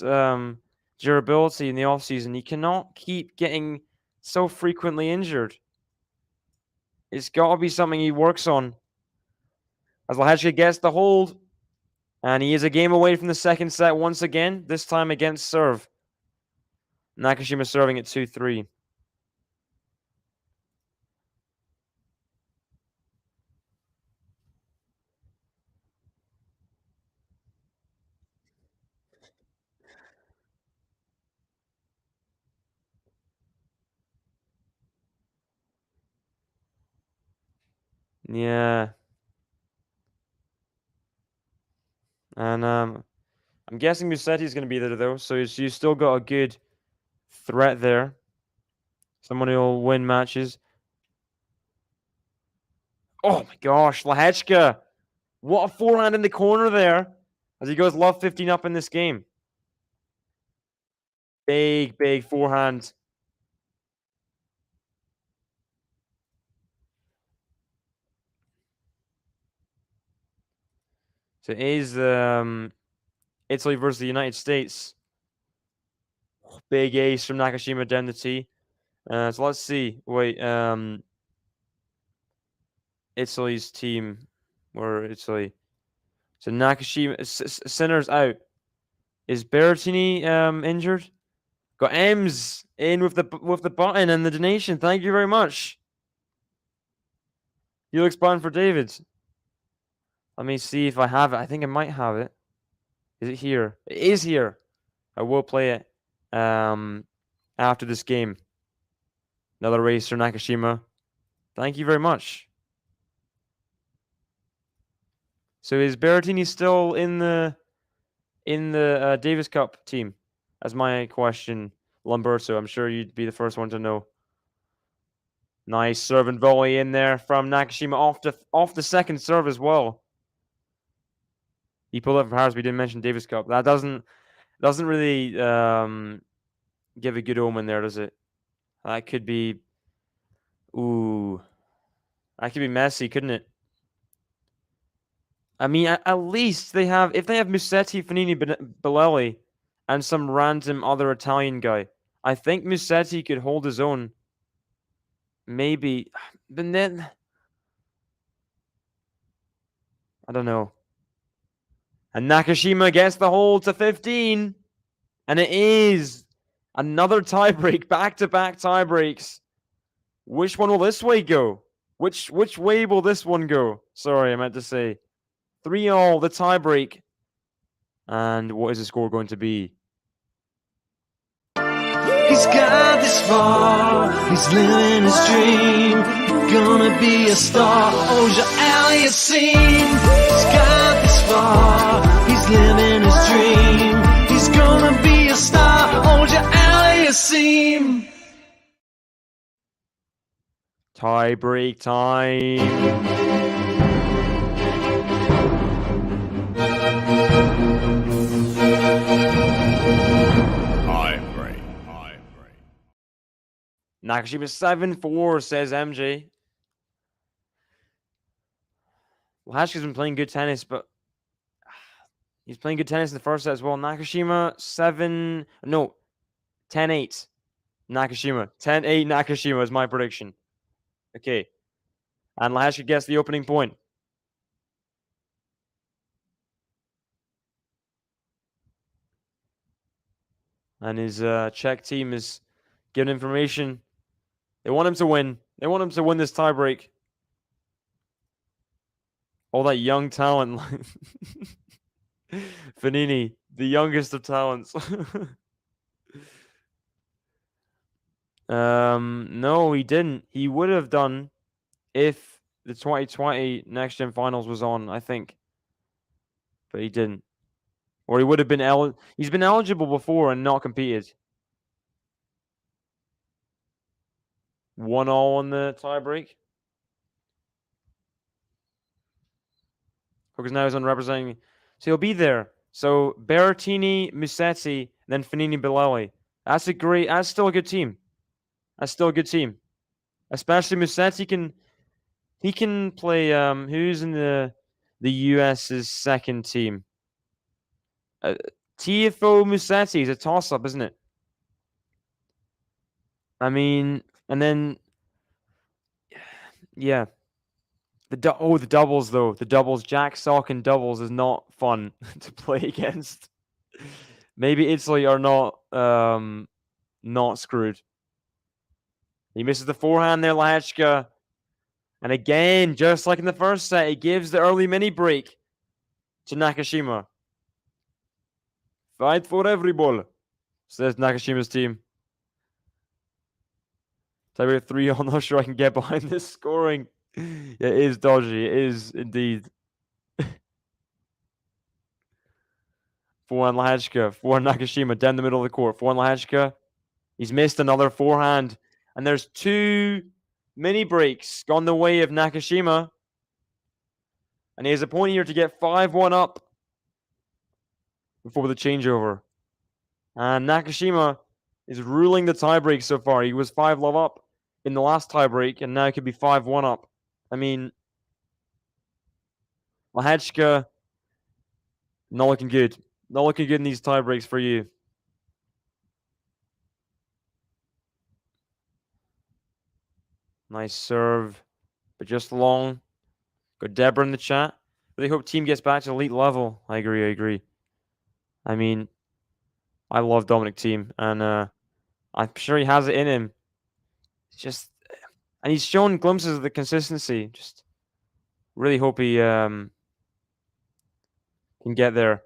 durability in the offseason. He cannot keep getting so frequently injured. It's got to be something he works on. As Lehecka gets the hold, and he is a game away from the second set once again, this time against serve. Nakashima serving at 2-3. Yeah. And I'm guessing Musetti is going to be there, though, so you still got a good threat there. Someone who will win matches. Oh my gosh, Lehecka. What a forehand in the corner there as he goes love 15 up in this game. Big, big forehand. So it is Italy versus the United States. Big ace from Nakashima down the tee. So let's see. Wait, Italy's team or Italy. So Nakashima Sinner's out. Is Berrettini injured? Got M's in with the button and the donation. Thank you very much. Helix button for David. Let me see if I have it. I think I might have it. Is it here? It is here. I will play it after this game. Another race for Nakashima. Thank you very much. So is Berrettini still in the Davis Cup team? That's my question, Lamberto. I'm sure you'd be the first one to know. Nice serve and volley in there from Nakashima off the second serve as well. He pulled up from Harris. We didn't mention Davis Cup. That doesn't really give a good omen there, does it? That could be that could be messy, couldn't it? I mean, at least they have, if they have Musetti, Fanini, Bolelli, and some random other Italian guy, I think Musetti could hold his own. Maybe, but then I don't know. And Nakashima gets the hold to 15, and it is another tiebreak, back-to-back tiebreaks. Which one will this way go? Which way will this one go? Sorry, I meant to say 3-all, the tiebreak. And what is the score going to be? He's got this far, he's living his dream. Gonna be a star, Aliassime. He's got this far, he's living his dream. He's gonna be a star, Aliassime. Tiebreak time. Nakashima 7-4, says MJ. Lehecka's been playing good tennis, but he's playing good tennis in the first set as well. Nakashima 10-8. Nakashima. 10-8 Nakashima is my prediction. Okay. And Lehecka gets the opening point. And his Czech team is giving information. They want him to win. They want him to win this tiebreak. All that young talent. Fanini, the youngest of talents. No, he didn't. He would have done if the 2020 Next Gen Finals was on, I think. But he didn't. Or he would have been he's been eligible before and not competed. 1-all on the tiebreak. Because now he's on representing. So he'll be there. So Berrettini, Musetti, then Fanini, Bolelli. That's still a good team. That's still a good team. Especially Musetti he can play who's in the US's second team? Tiafoe Musetti is a toss-up, isn't it? I mean, and then Yeah. The doubles though. The doubles, Jack Sock and doubles is not fun to play against. Maybe Italy are not screwed. He misses the forehand there, Lehecka. And again, just like in the first set, he gives the early mini break to Nakashima. Fight for every ball, says Nakashima's team. Tiebreaker 3, I'm not sure I can get behind this scoring. It is dodgy. It is indeed. Forehand Lehecka. Forehand Nakashima down the middle of the court. Forehand Lehecka. He's missed another forehand. And there's 2 mini breaks gone the way of Nakashima. And he has a point here to get 5-1 up before the changeover. And Nakashima is ruling the tiebreak so far. He was 5-love up in the last tiebreak, and now it could be 5-1 up. I mean, Lehecka, not looking good. Not looking good in these tiebreaks for you. Nice serve, but just long. Got Deborah in the chat. Really hope team gets back to elite level. I agree. I mean, I love Dominic Thiem, and I'm sure he has it in him. It's just, and he's shown glimpses of the consistency. Just really hope he can get there.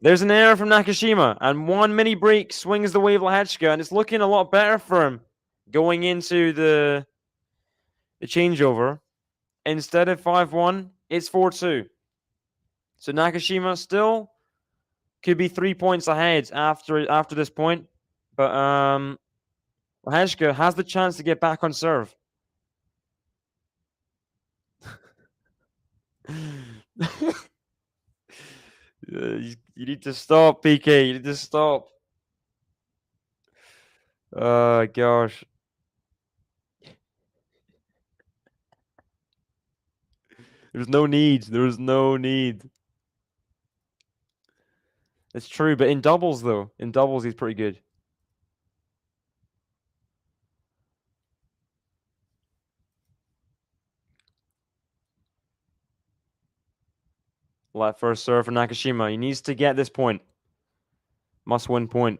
There's an error from Nakashima, and 1 mini break swings the way of Lehecka, and it's looking a lot better for him going into the changeover. Instead of 5-1, it's 4-2. So Nakashima still could be 3 points ahead after this point, but Lehecka has the chance to get back on serve. You need to stop, PK. You need to stop. Oh, gosh. There's no need. There's no need. It's true, but in doubles, though. In doubles, he's pretty good. Left first serve for Nakashima. He needs to get this point. Must win point.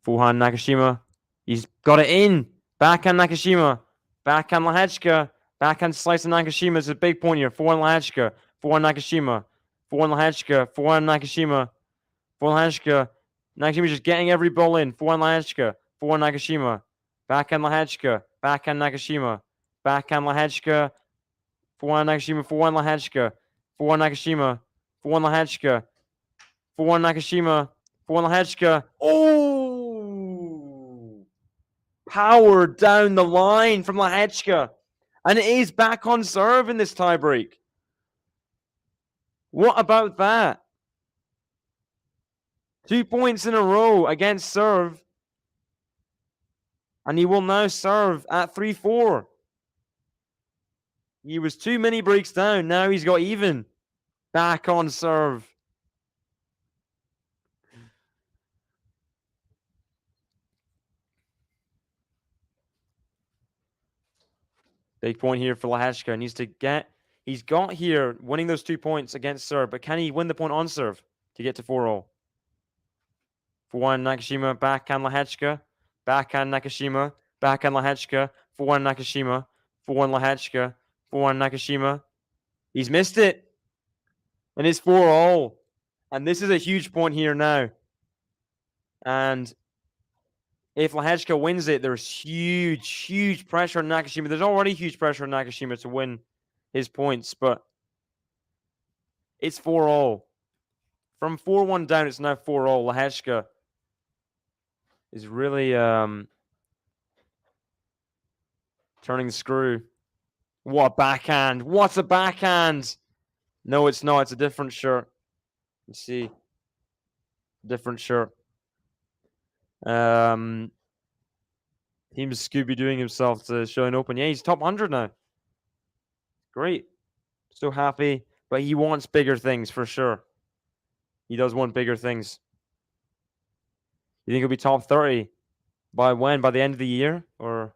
Forehand Nakashima. He's got it in. Backhand Nakashima. Backhand Lehecka. Backhand slice of Nakashima. It's a big point here. Forehand Lehecka. Forehand Nakashima. Forehand Lehecka. Forehand Nakashima. Forehand Lehecka. Nakashima just getting every ball in. Forehand Lehecka. Forehand Nakashima. Backhand Lehecka. Backhand Nakashima. Backhand Lehecka. Forehand Nakashima. Forehand Lehecka. Forehand Nakashima. Forehand Lehecka. Forehand Nakashima. Forehand Lehecka. Oh! Power down the line from Lehecka. And it is back on serve in this tiebreak. What about that? 2 points in a row against serve. And he will now serve at 3-4. He was 2 mini breaks down. Now he's got even. Back on serve. Big point here for Lehecka. He's got here winning those 2 points against serve, but can he win the point on serve to get to 4-0? Forehand Nakashima, backhand Lehecka, backhand Nakashima, backhand Lehecka, forehand Nakashima, forehand Lehecka, forehand Nakashima. He's missed it. And it's 4-0. And this is a huge point here now. And if Lehecka wins it, there's huge pressure on Nakashima. There's already huge pressure on Nakashima to win his points, but it's 4-0. From 4-1 down, it's now 4-0. Lehecka is really turning the screw. What a backhand. What a backhand. No, it's not. It's a different shirt. Let's see. Different shirt. Team's Scooby-Dooing himself to show an open. Yeah, he's top 100 now. Great. So happy. But he wants bigger things for sure. He does want bigger things. You think it'll be top 30 by when? By the end of the year? Or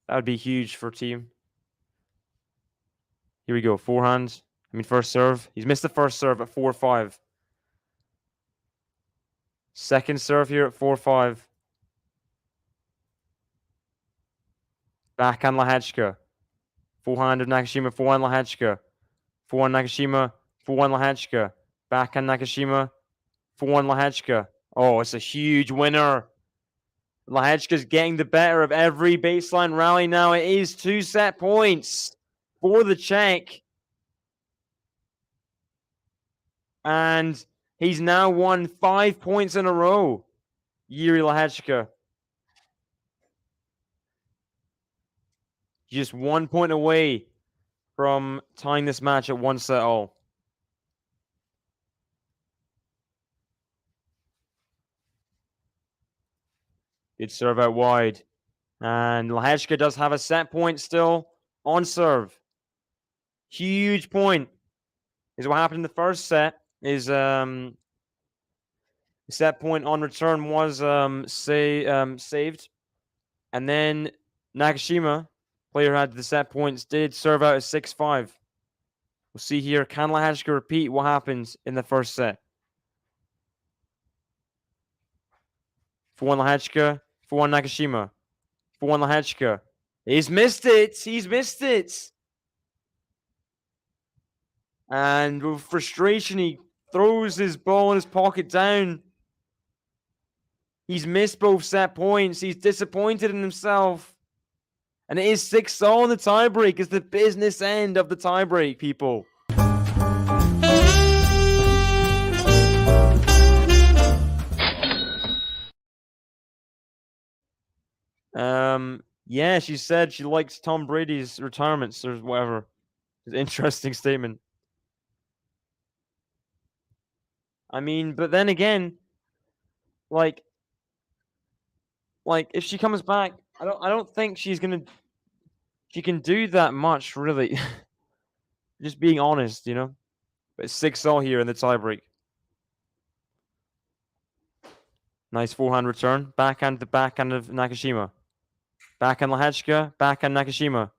that would be huge for team. Here we go. Forehand. First serve. He's missed the first serve at 4-5. Second serve here at 4-5. Backhand Lehecka. Forehand of Nakashima. Forehand Lehecka. Forehand Nakashima. Forehand Lehecka. Backhand Nakashima. Forehand Lehecka. Oh, it's a huge winner. Lehecka's getting the better of every baseline rally now. It is 2 set points for the Czech. And he's now won 5 points in a row. Jiri Lehecka. Just 1 point away from tying this match at 1 set all. Good serve out wide. And Lehecka does have a set point still on serve. Huge point. Is what happened in the first set. Is set point on return was saved. And then Nakashima, player who had the set points, did serve out at 6-5. We'll see here. Can Lehecka repeat what happens in the first set? 4-1 Lehecka, 4-1 Nakashima. 4-1 Lehecka. He's missed it. He's missed it. And with frustration, he throws his ball in his pocket down. He's missed both set points. He's disappointed in himself. And it is 6-all in the tiebreak. It's the business end of the tiebreak, people. Yeah, she said she likes Tom Brady's retirements or whatever. It's an interesting statement. But then again, like if she comes back, I don't think she can do that much, really. Just being honest, But it's 6-all here in the tiebreak. Nice forehand return. Backhand to backhand of Nakashima. Backhand Lehecka. Backhand Nakashima.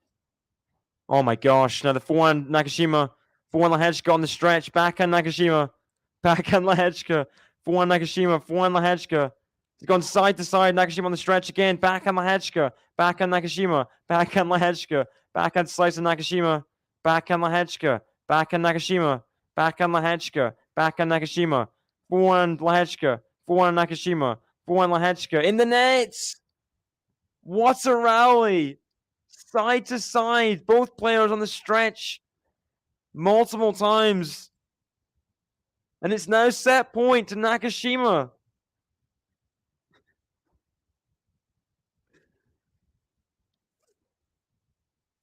Oh my gosh. Now the forehand Nakashima. Forehand Lehecka on the stretch. Backhand Nakashima. Backhand Lehecka. Forehand Nakashima. Forehand Lehecka. He's gone side to side. Nakashima on the stretch again. Backhand Lehecka. Backhand Nakashima. Backhand Lehecka. Backhand slice of Nakashima. Backhand Lehecka. Backhand Nakashima. Backhand Lehecka. Backhand Nakashima. Forehand Lehecka. Forehand Nakashima. Forehand Lehecka. In the nets. What a rally. Side to side. Both players on the stretch. Multiple times. And it's now set point to Nakashima.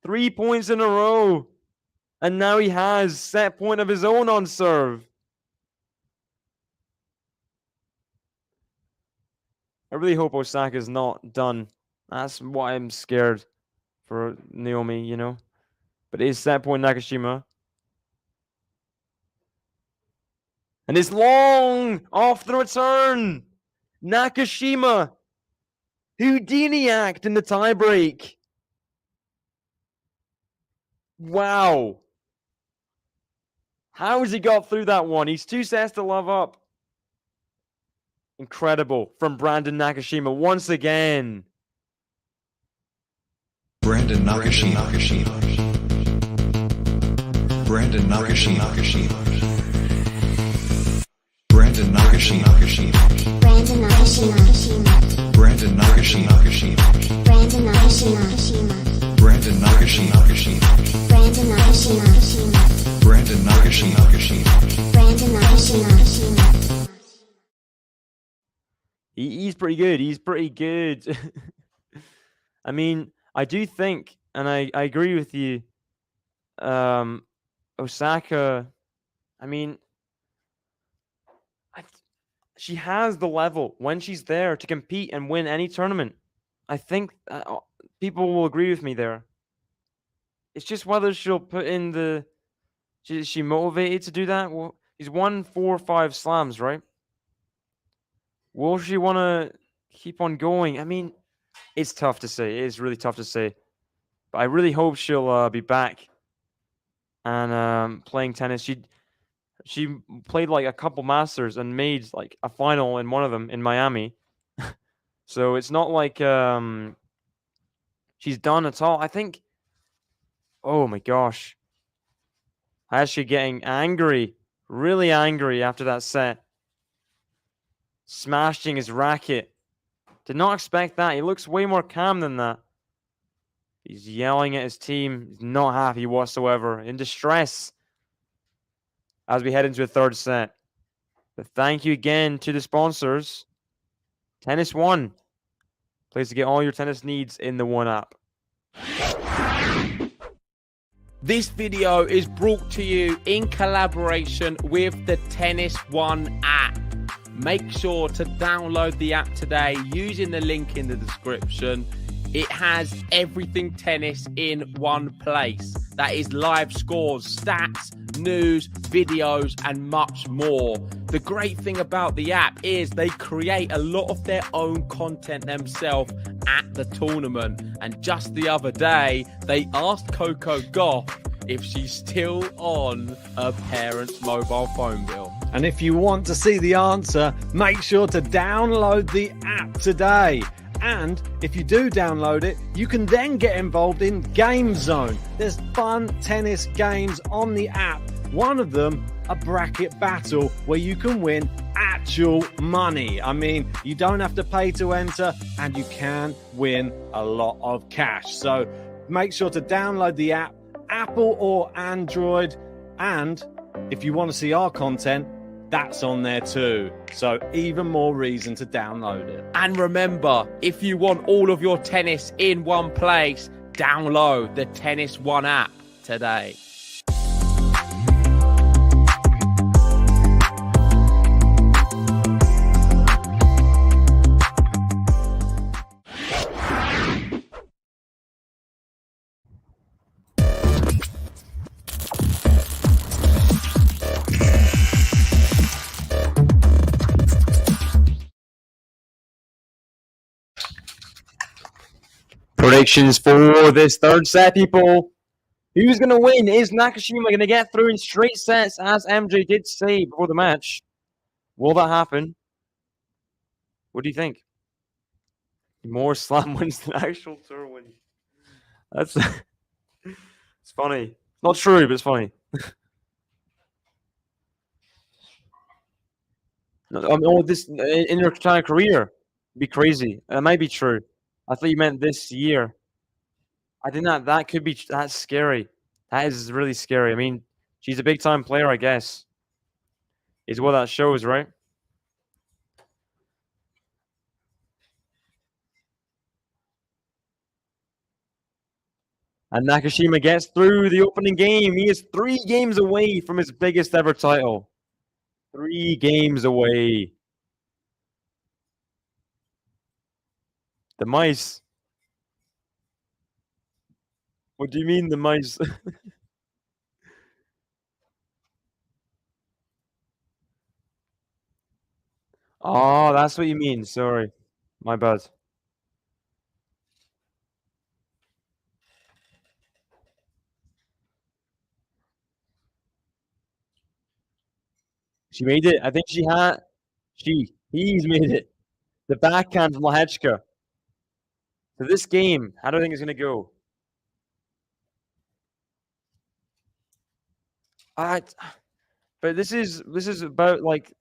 Three points in a row. And now he has set point of his own on serve. I really hope Osaka's not done. That's why I'm scared for Naomi, But it is set point Nakashima. And it's long off the return. Nakashima. Houdini act in the tiebreak. Wow. How has he got through that one? He's 2 sets to love up. Incredible from Brandon Nakashima once again. Brandon Nakashima. Brandon Nakashima. Brandon Nakashima. Brandon Nakashima. Brandon Nakashima. Brandon Nakashima. Brandon Nakashima. Brandon Nakashima. Brandon Nakashima. Brandon Nakashima. He's pretty good. He's pretty good. I do think, and I agree with you, Osaka, she has the level when she's there to compete and win any tournament. I think people will agree with me there. It's just whether she'll put in is she motivated to do that? Well, she's won 4 or 5 slams, right? Will she want to keep on going? I mean, it's tough to say. It is really tough to say. But I really hope she'll be back and playing tennis. She played like a couple Masters and made like a final in one of them in Miami. So it's not like she's done at all. I think. Oh my gosh. Actually getting angry, really angry after that set. Smashing his racket. Did not expect that. He looks way more calm than that. He's yelling at his team. He's not happy whatsoever. In distress as we head into a third set. But thank you again to the sponsors. Tennis One. Place to get all your tennis needs in the One app. This video is brought to you in collaboration with the Tennis One app. Make sure to download the app today using the link in the description. It has everything tennis in one place. That is live scores, stats, news, videos, and much more. The great thing about the app is they create a lot of their own content themselves at the tournament. And just the other day, they asked Coco Gauff if she's still on her parents' mobile phone bill. And if you want to see the answer, make sure to download the app today. And if you do download it, you can then get involved in Game Zone. There's fun tennis games on the app. One of them, a bracket battle where you can win actual money. I mean, you don't have to pay to enter and you can win a lot of cash. So make sure to download the app, Apple or Android. And if you want to see our content, that's on there too. So even more reason to download it. And remember, if you want all of your tennis in one place, download the Tennis One app today. Predictions for this third set, people. Who's going to win? Is Nakashima going to get through in straight sets, as MJ did say before the match? Will that happen? What do you think? More slam wins than actual tour wins. That's it's funny. It's not true, but it's funny. This in your entire career would be crazy. It might be true. I thought you meant this year. I did not. That could be. That's scary. That is really scary. I mean, she's a big time player, I guess. Is what that shows, right? And Nakashima gets through the opening game. He is 3 games away from his biggest ever title. 3 games away. The mice. What do you mean, the mice? Oh, that's what you mean. Sorry. My bad. She made it. I think she had. He's made it. The backhand from Lehecka. So this game, how do I think it's going to go? But this is about like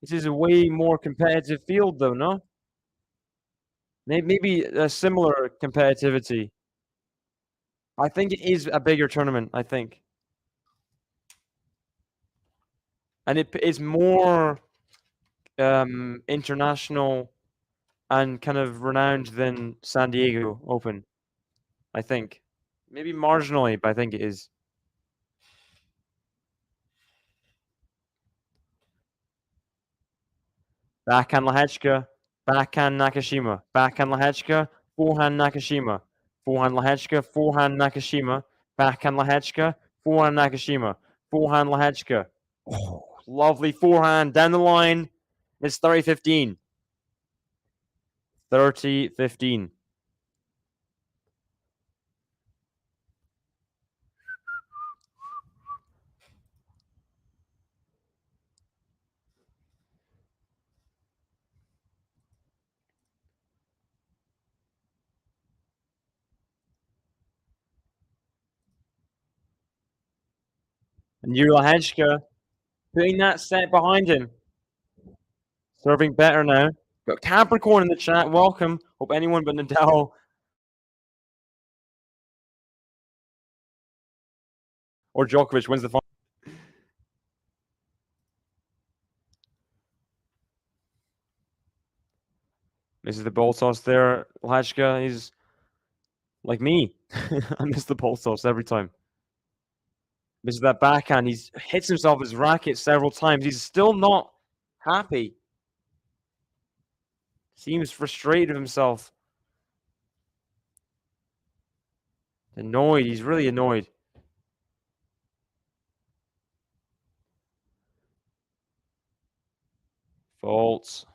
this is a way more competitive field, though, no? Maybe a similar competitivity. I think it is a bigger tournament. I think, and it is more international and kind of renowned than San Diego Open. I think maybe marginally, but I think it is. Backhand Lehecka, backhand Nakashima, backhand Lehecka, forehand Nakashima, forehand Lehecka, forehand Nakashima, backhand Lehecka, forehand Nakashima, forehand Lehecka. Oh, lovely forehand down the line. It's 30-15. 30-15. And Jiri Lehecka putting that set behind him. Serving better now. Got Capricorn in the chat. Welcome. Hope anyone but Nadal or Djokovic wins the final. This is the ball toss there. Lehecka, he's like me. I miss the ball toss every time. This is that backhand. He hits himself with his racket several times. He's still not happy. Seems frustrated with himself. Annoyed. He's really annoyed. Faults.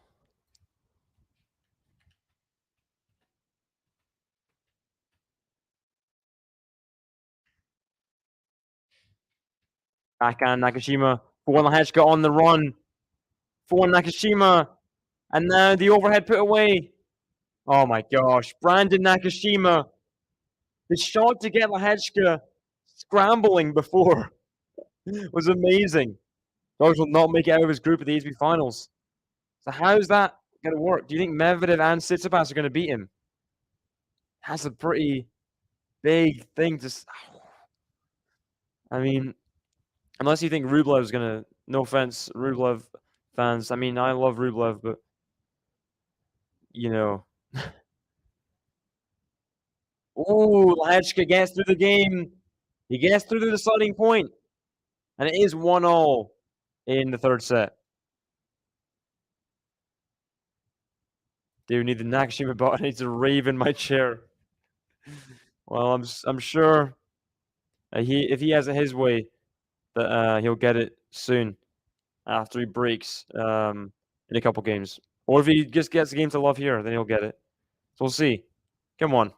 Backhand Nakashima. 4-1 Lehecka on the run. 4-1 Nakashima. And now the overhead put away. Oh my gosh. Brandon Nakashima. The shot to get Lehecka scrambling before was amazing. Dogs will not make it out of his group at the ATP Finals. So how's that going to work? Do you think Medvedev and Tsitsipas are going to beat him? That's a pretty big thing to... I mean, unless you think Rublev is going to... No offense, Rublev fans. I mean, I love Rublev, but... You know... Ooh, Lehecka gets through the game. He gets through to the deciding point. And it is 1-0 in the third set. Do need the Nakashima button. I need to rave in my chair. Well, I'm sure if he has it his way, that he'll get it soon after he breaks in a couple games. Or if he just gets the game to love here, then he'll get it. So we'll see. Come on.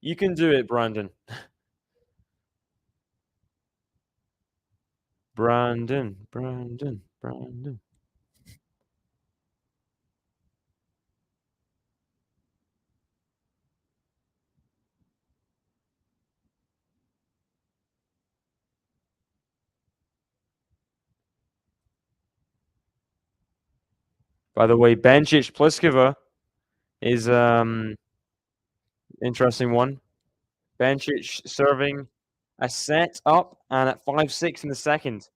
You can do it, Brandon. Brandon. By the way, Bencic Pliskova is interesting one. Bencic serving a set up and at 5-6 in the second.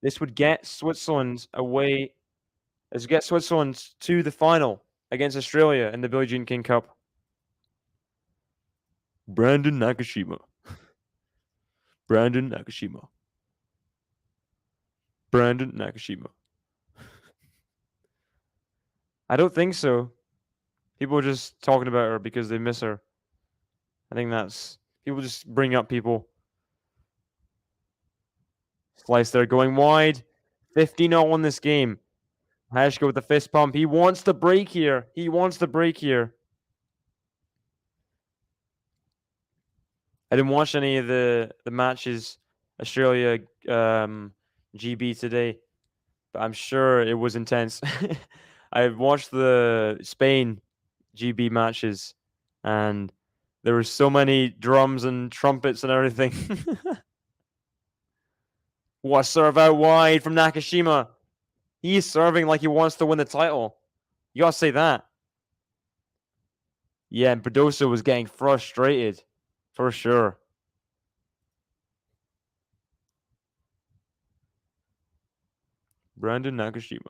This would get Switzerland away. This would get Switzerland to the final against Australia in the Billie Jean King Cup. Brandon Nakashima. Brandon Nakashima. Brandon Nakashima. I don't think so. People are just talking about her because they miss her. I think that's... People just bring up people. Slice there going wide. 15-0 on this game. Lehecka with the fist pump. He wants the break here. I didn't watch any of the matches, Australia GB today, but I'm sure it was intense. I watched the Spain GB matches, and there were so many drums and trumpets and everything. What a serve out wide from Nakashima. He's serving like he wants to win the title. You gotta say that. Yeah, and Badosa was getting frustrated. For sure. Brandon Nakashima.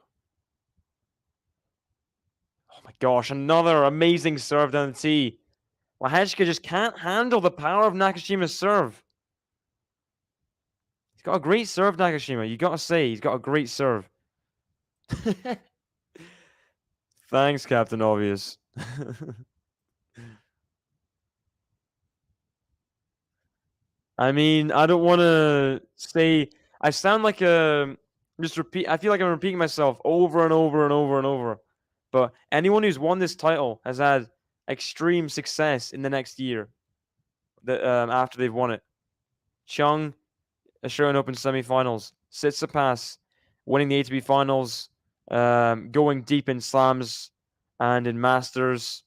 Oh my gosh, another amazing serve down the tee. Lehecka just can't handle the power of Nakashima's serve. He's got a great serve, Nakashima. You gotta say, he's got a great serve. Thanks, Captain Obvious. I mean, I don't want to say... I sound like a I feel like I'm repeating myself over and over and over and over. But anyone who's won this title has had extreme success in the next year. After they've won it, Chung, Australian Open semifinals, Tsitsipas winning the ATP finals, going deep in slams and in masters.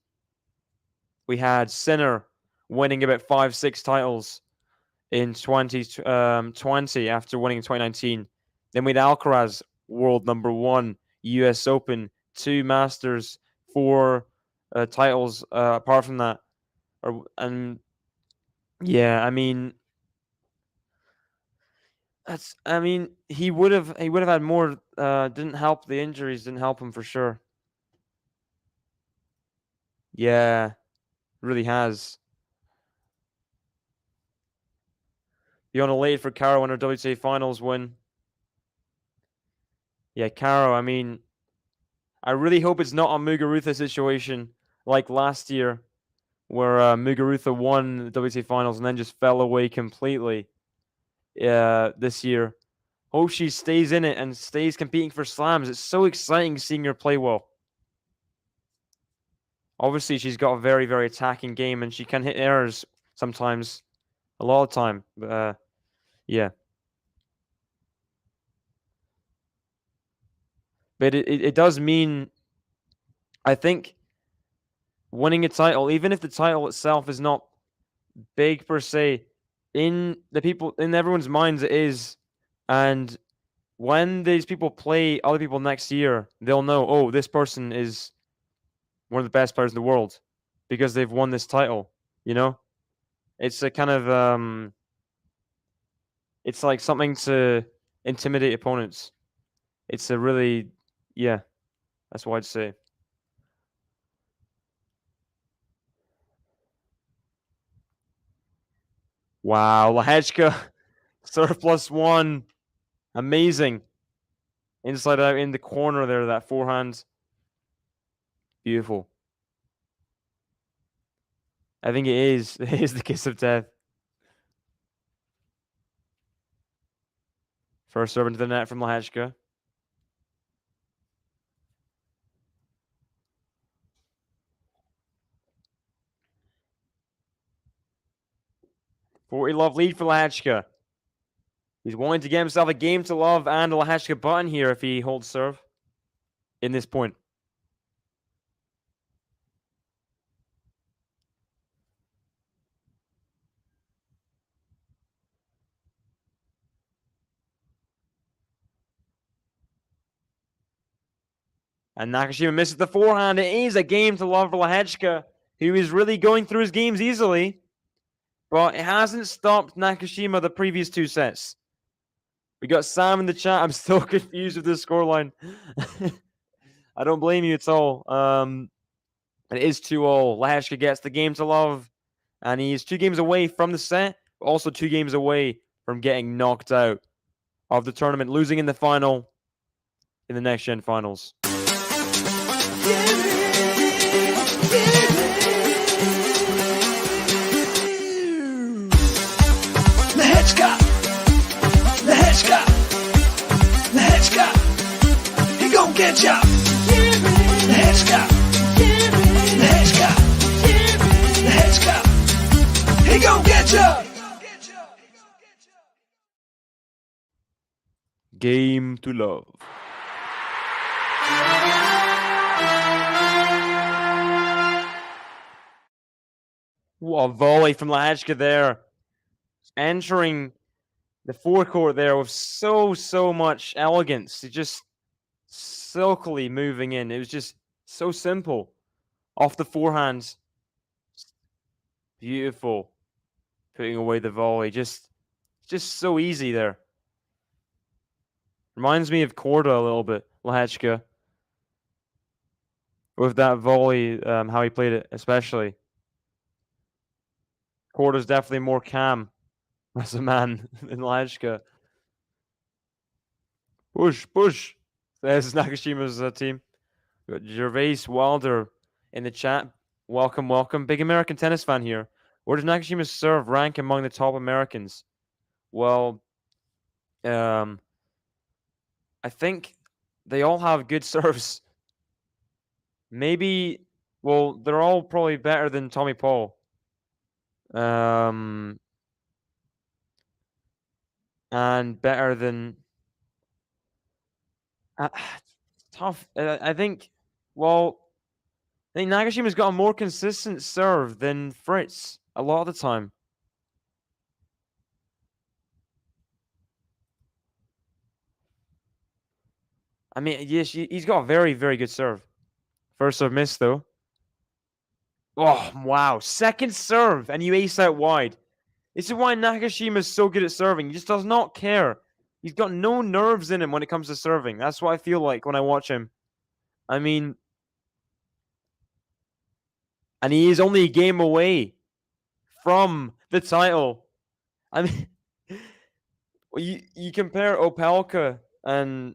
We had Sinner winning about 5-6 titles in 2020 after winning in 2019. Then we had Alcaraz, world number 1, US Open, 2 Masters, 4 titles apart from that. Yeah, I mean, he would have had more. Didn't help, the injuries didn't help him for sure. Yeah, really has. Beyond late for Caro on her WTA finals win. Yeah, Caro, I mean, I really hope it's not a Muguruza situation like last year, where Muguruza won the WTA finals and then just fell away completely this year. Hope she stays in it and stays competing for slams. It's so exciting seeing her play well. Obviously, she's got a very, very attacking game, and she can hit errors sometimes, a lot of time. But yeah. But it does mean, I think, winning a title, even if the title itself is not big per se, in everyone's minds it is. And when these people play other people next year, they'll know, oh, this person is one of the best players in the world because they've won this title. You know, it's a kind of it's like something to intimidate opponents. It's a really, yeah, that's what I'd say. Wow, Lehecka, serve +1, amazing. Inside out in the corner there, that forehand, beautiful. I think it is. It is the kiss of death. First serve into the net from Lehecka. Love lead for Lehecka. He's wanting to get himself a game to love and a Lehecka button here if he holds serve in this point. And Nakashima misses the forehand. It is a game to love for Lehecka, who is really going through his games easily. But it hasn't stopped Nakashima the previous 2 sets. We got Sam in the chat. I'm still confused with this scoreline. I don't blame you at all. It is 2-0. Lehecka gets the game to love. And he's 2 games away from the set. But also 2 games away from getting knocked out of the tournament, losing in the final in the Next Gen Finals. Lehecka, Lehecka, Lehecka, he gon' get ya. Lehecka, Lehecka, Lehecka, he gon' get ya. Game to love. What a volley from Lehecka there. Entering the forecourt there with so much elegance. He just silkily moving in. It was just so simple. Off the forehand. Beautiful. Putting away the volley. Just so easy there. Reminds me of Korda a little bit, Lehecka. With that volley, how he played it, especially. Korda's definitely more calm as a man than Lehecka. Push. There's Nakashima's team. We got Gervais Wilder in the chat. Welcome. Big American tennis fan here. Where does Nakashima's serve rank among the top Americans? Well, I think they all have good serves. Maybe, well, they're all probably better than Tommy Paul. And better than uh, tough. I think. Well, I think Nagashima's got a more consistent serve than Fritz a lot of the time. I mean, yes, he's got a very, very good serve. First serve miss, though. Oh, wow. Second serve, and you ace out wide. This is why Nakashima is so good at serving. He just does not care. He's got no nerves in him when it comes to serving. That's what I feel like when I watch him. I mean, and he is only a game away from the title. I mean, you compare Opelka and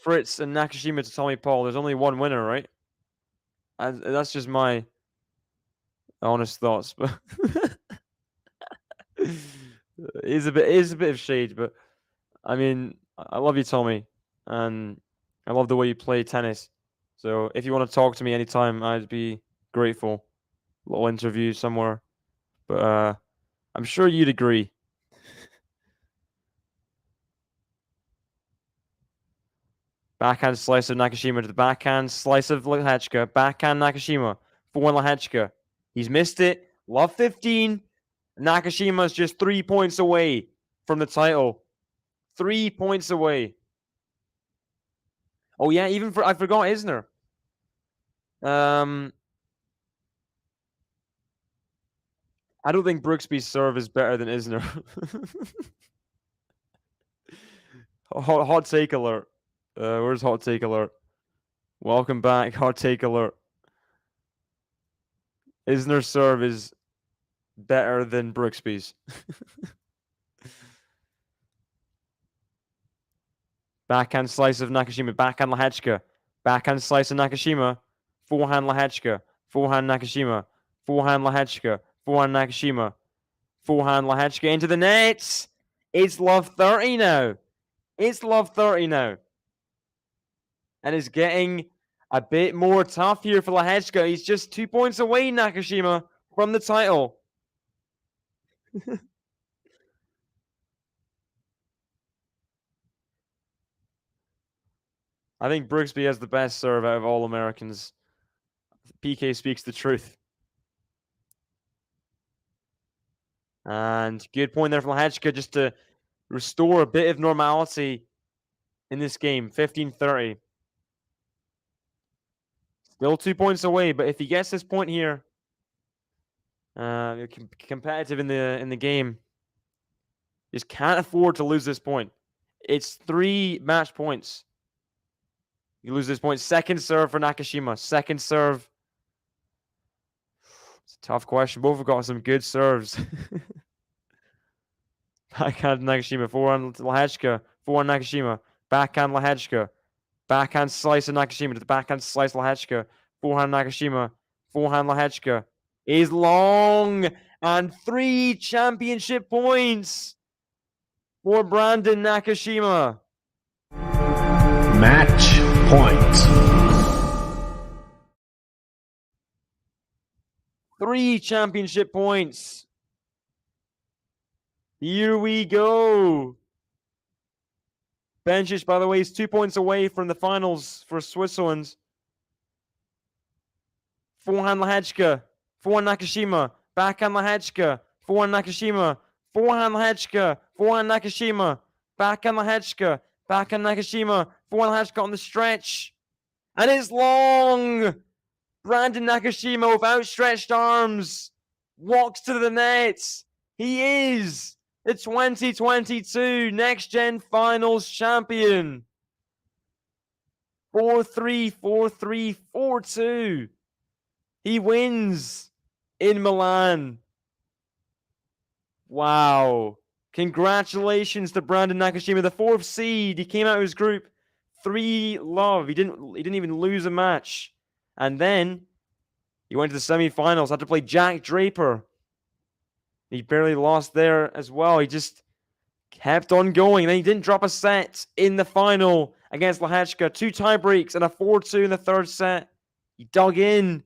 Fritz and Nakashima to Tommy Paul. There's only one winner, right? That's just my honest thoughts, but it is a bit of shade. But I mean, I love you, Tommy, and I love the way you play tennis. So if you want to talk to me anytime, I'd be grateful. A little interview somewhere, but I'm sure you'd agree. Backhand slice of Nakashima to the backhand slice of Lehecka. Backhand Nakashima. 4-1 Lehecka. He's missed it. Love 15. Nakashima's just 3 points away from the title. 3 points away. Oh yeah, I forgot Isner. I don't think Brooksby's serve is better than Isner. Hot take alert. Where's hot take alert? Welcome back, hot take alert. Isner's serve is better than Brooksby's. Backhand slice of Nakashima. Backhand Lehecka. Backhand slice of Nakashima. Forehand Lehecka. Forehand Nakashima. Forehand Lehecka. Forehand Nakashima. Forehand Lehecka into the net. It's love 30 now. It's love 30 now. And it's getting a bit more tough here for Lehecka. He's just 2 points away, Nakashima, from the title. I think Brooksby has the best serve out of all Americans. PK speaks the truth. And good point there from Lehecka just to restore a bit of normality in this game. 15-30. Still 2 points away, but if he gets this point here, competitive in the game, just can't afford to lose this point. It's 3 match points. You lose this point. Second serve for Nakashima. Second serve. It's a tough question. Both have got some good serves. Backhand Nakashima. Forehand Lehecka. Forehand Nakashima. Backhand Lehecka. Backhand slice of Nakashima to the backhand slice Lehecka. Forehand Nakashima. Forehand Lehecka is long. And 3 championship points for Brandon Nakashima. Match point. 3 championship points. Here we go. Benčić, by the way, is 2 points away from the finals for Switzerland. Forehand Lehecka. Forehand Nakashima. Backhand Lehecka. Forehand Nakashima. Forehand Lehecka. Forehand Nakashima. Backhand Lehecka. Backhand Nakashima. Forehand Lehecka on the stretch. And it's long. Brandon Nakashima with outstretched arms walks to the net. He is the 2022 Next Gen Finals champion. 4-3, 4-3, 4-2. He wins in Milan. Wow. Congratulations to Brandon Nakashima, the 4th seed. He came out of his group 3-love. He didn't even lose a match. And then he went to the semifinals, had to play Jack Draper. He barely lost there as well. He just kept on going. Then he didn't drop a set in the final against Lehecka. 2 tie breaks and a 4-2 in the third set. He dug in.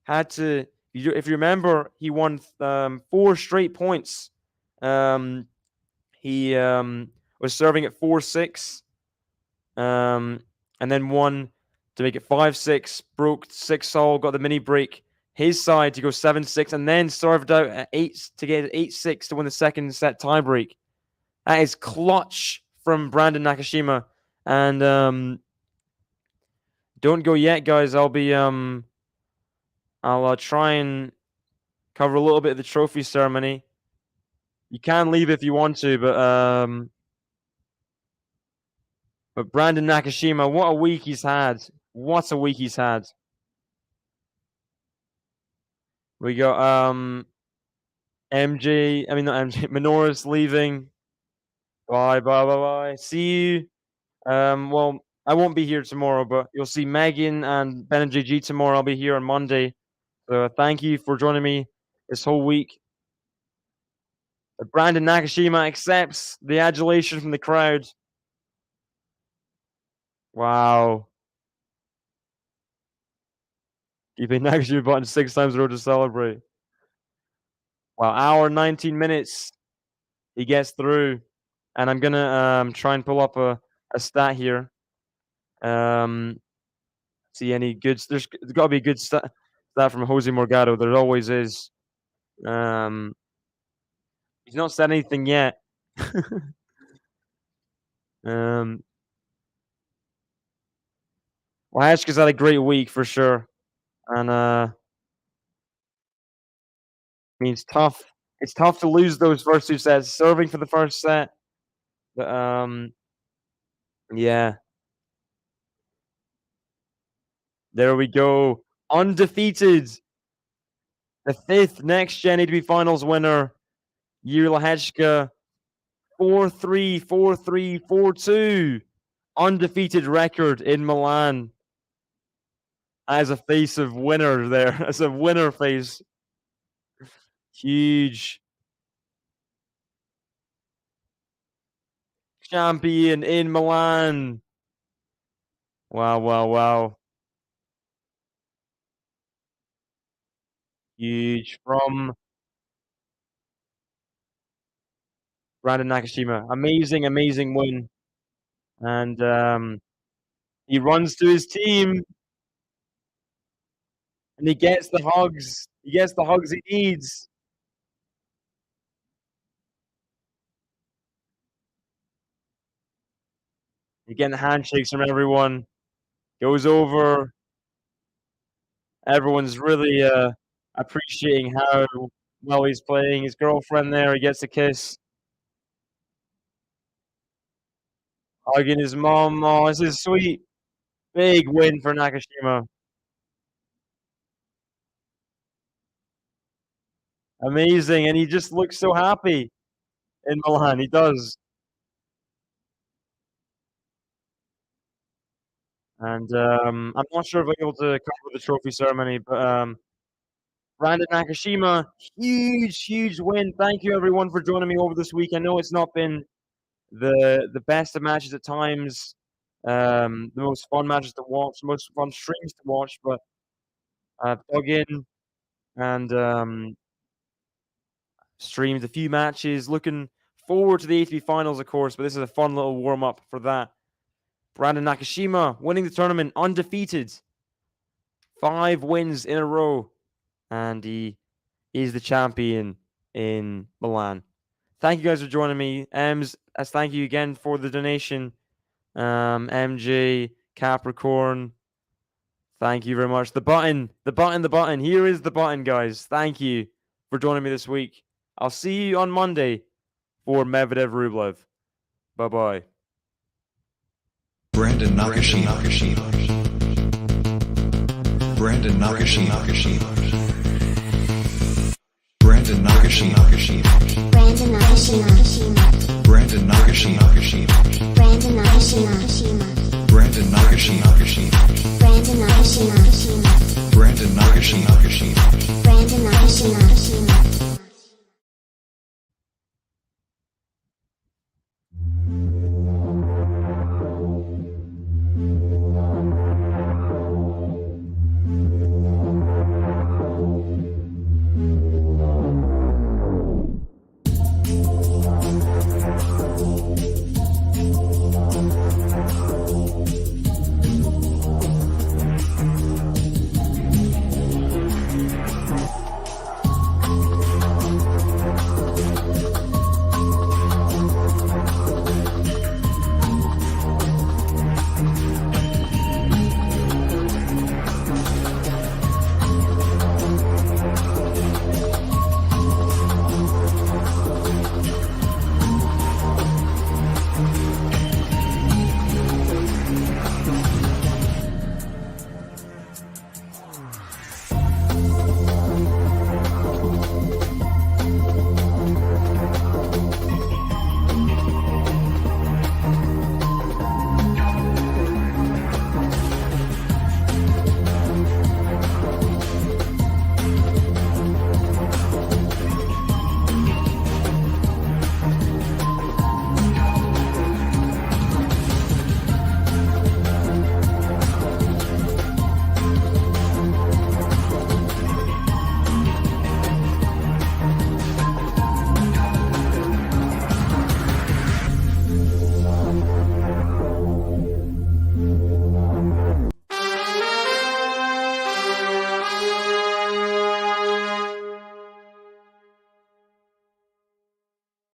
Had to, if you remember, he won 4 straight points. He was serving at 4-6. And then won to make it 5-6. Broke 6-all, got the mini break. His side to go 7-6, and then served out at 8 to get 8-6 to win the second set tiebreak. That is clutch from Brandon Nakashima. And don't go yet, guys. I'll try and cover a little bit of the trophy ceremony. You can leave if you want to, but Brandon Nakashima, what a week he's had. What a week he's had. We got Minora's leaving. Bye. See you. Well, I won't be here tomorrow, but you'll see Megan and Ben and JG tomorrow. I'll be here on Monday. So thank you for joining me this whole week. Brandon Nakashima accepts the adulation from the crowd. Wow. Keeping Nakashima button 6 times in a row to celebrate. Wow, hour 19 minutes. He gets through. And I'm gonna try and pull up a stat here. See any good? There's got to be a good stat from Jose Morgado. There always is. He's not said anything yet. Lehecka's had a great week for sure, and I mean it's tough. It's tough to lose those first 2 sets. Serving for the first set, but yeah. There we go. Undefeated. The 5th Next Gen ATP Finals winner, Jiri Lehecka. 4-3, 4-3, 4-2. Undefeated record in Milan. As a face of winner there. As a winner face. Huge. Champion in Milan. Wow. Huge from Brandon Nakashima. Amazing win. And he runs to his team. And he gets the hugs. He gets the hugs he needs. You're getting handshakes from everyone. Goes over. Everyone's really appreciating how well he's playing. His girlfriend there, he gets a kiss. Hugging his mom. Oh, this is sweet. Big win for Nakashima. Amazing. And he just looks so happy in Milan. He does. And I'm not sure if I'm able to cover the trophy ceremony, but Brandon Nakashima, huge win. Thank you everyone for joining me over this week. I know it's not been the best of matches at times, the most fun matches to watch, the most fun streams to watch, but I've dug in and streamed a few matches. Looking forward to the ATP Finals, of course, but this is a fun little warm-up for that. Brandon Nakashima winning the tournament undefeated. 5 wins in a row. And he is the champion in Milan. Thank you guys for joining me. Ems, thank you again for the donation. MJ, Capricorn. Thank you very much. The button. Here is the button, guys. Thank you for joining me this week. I'll see you on Monday for Medvedev Rublev. Bye-bye. Brandon Nakashima. Brandon Nakashima. Brandon Nakashima. Brandon Nakashima. Brandon Nakashima. Brandon Nakashima. Brandon Nakashima. Brandon Nakashima. Brandon Nakashima. Brandon Nakashima.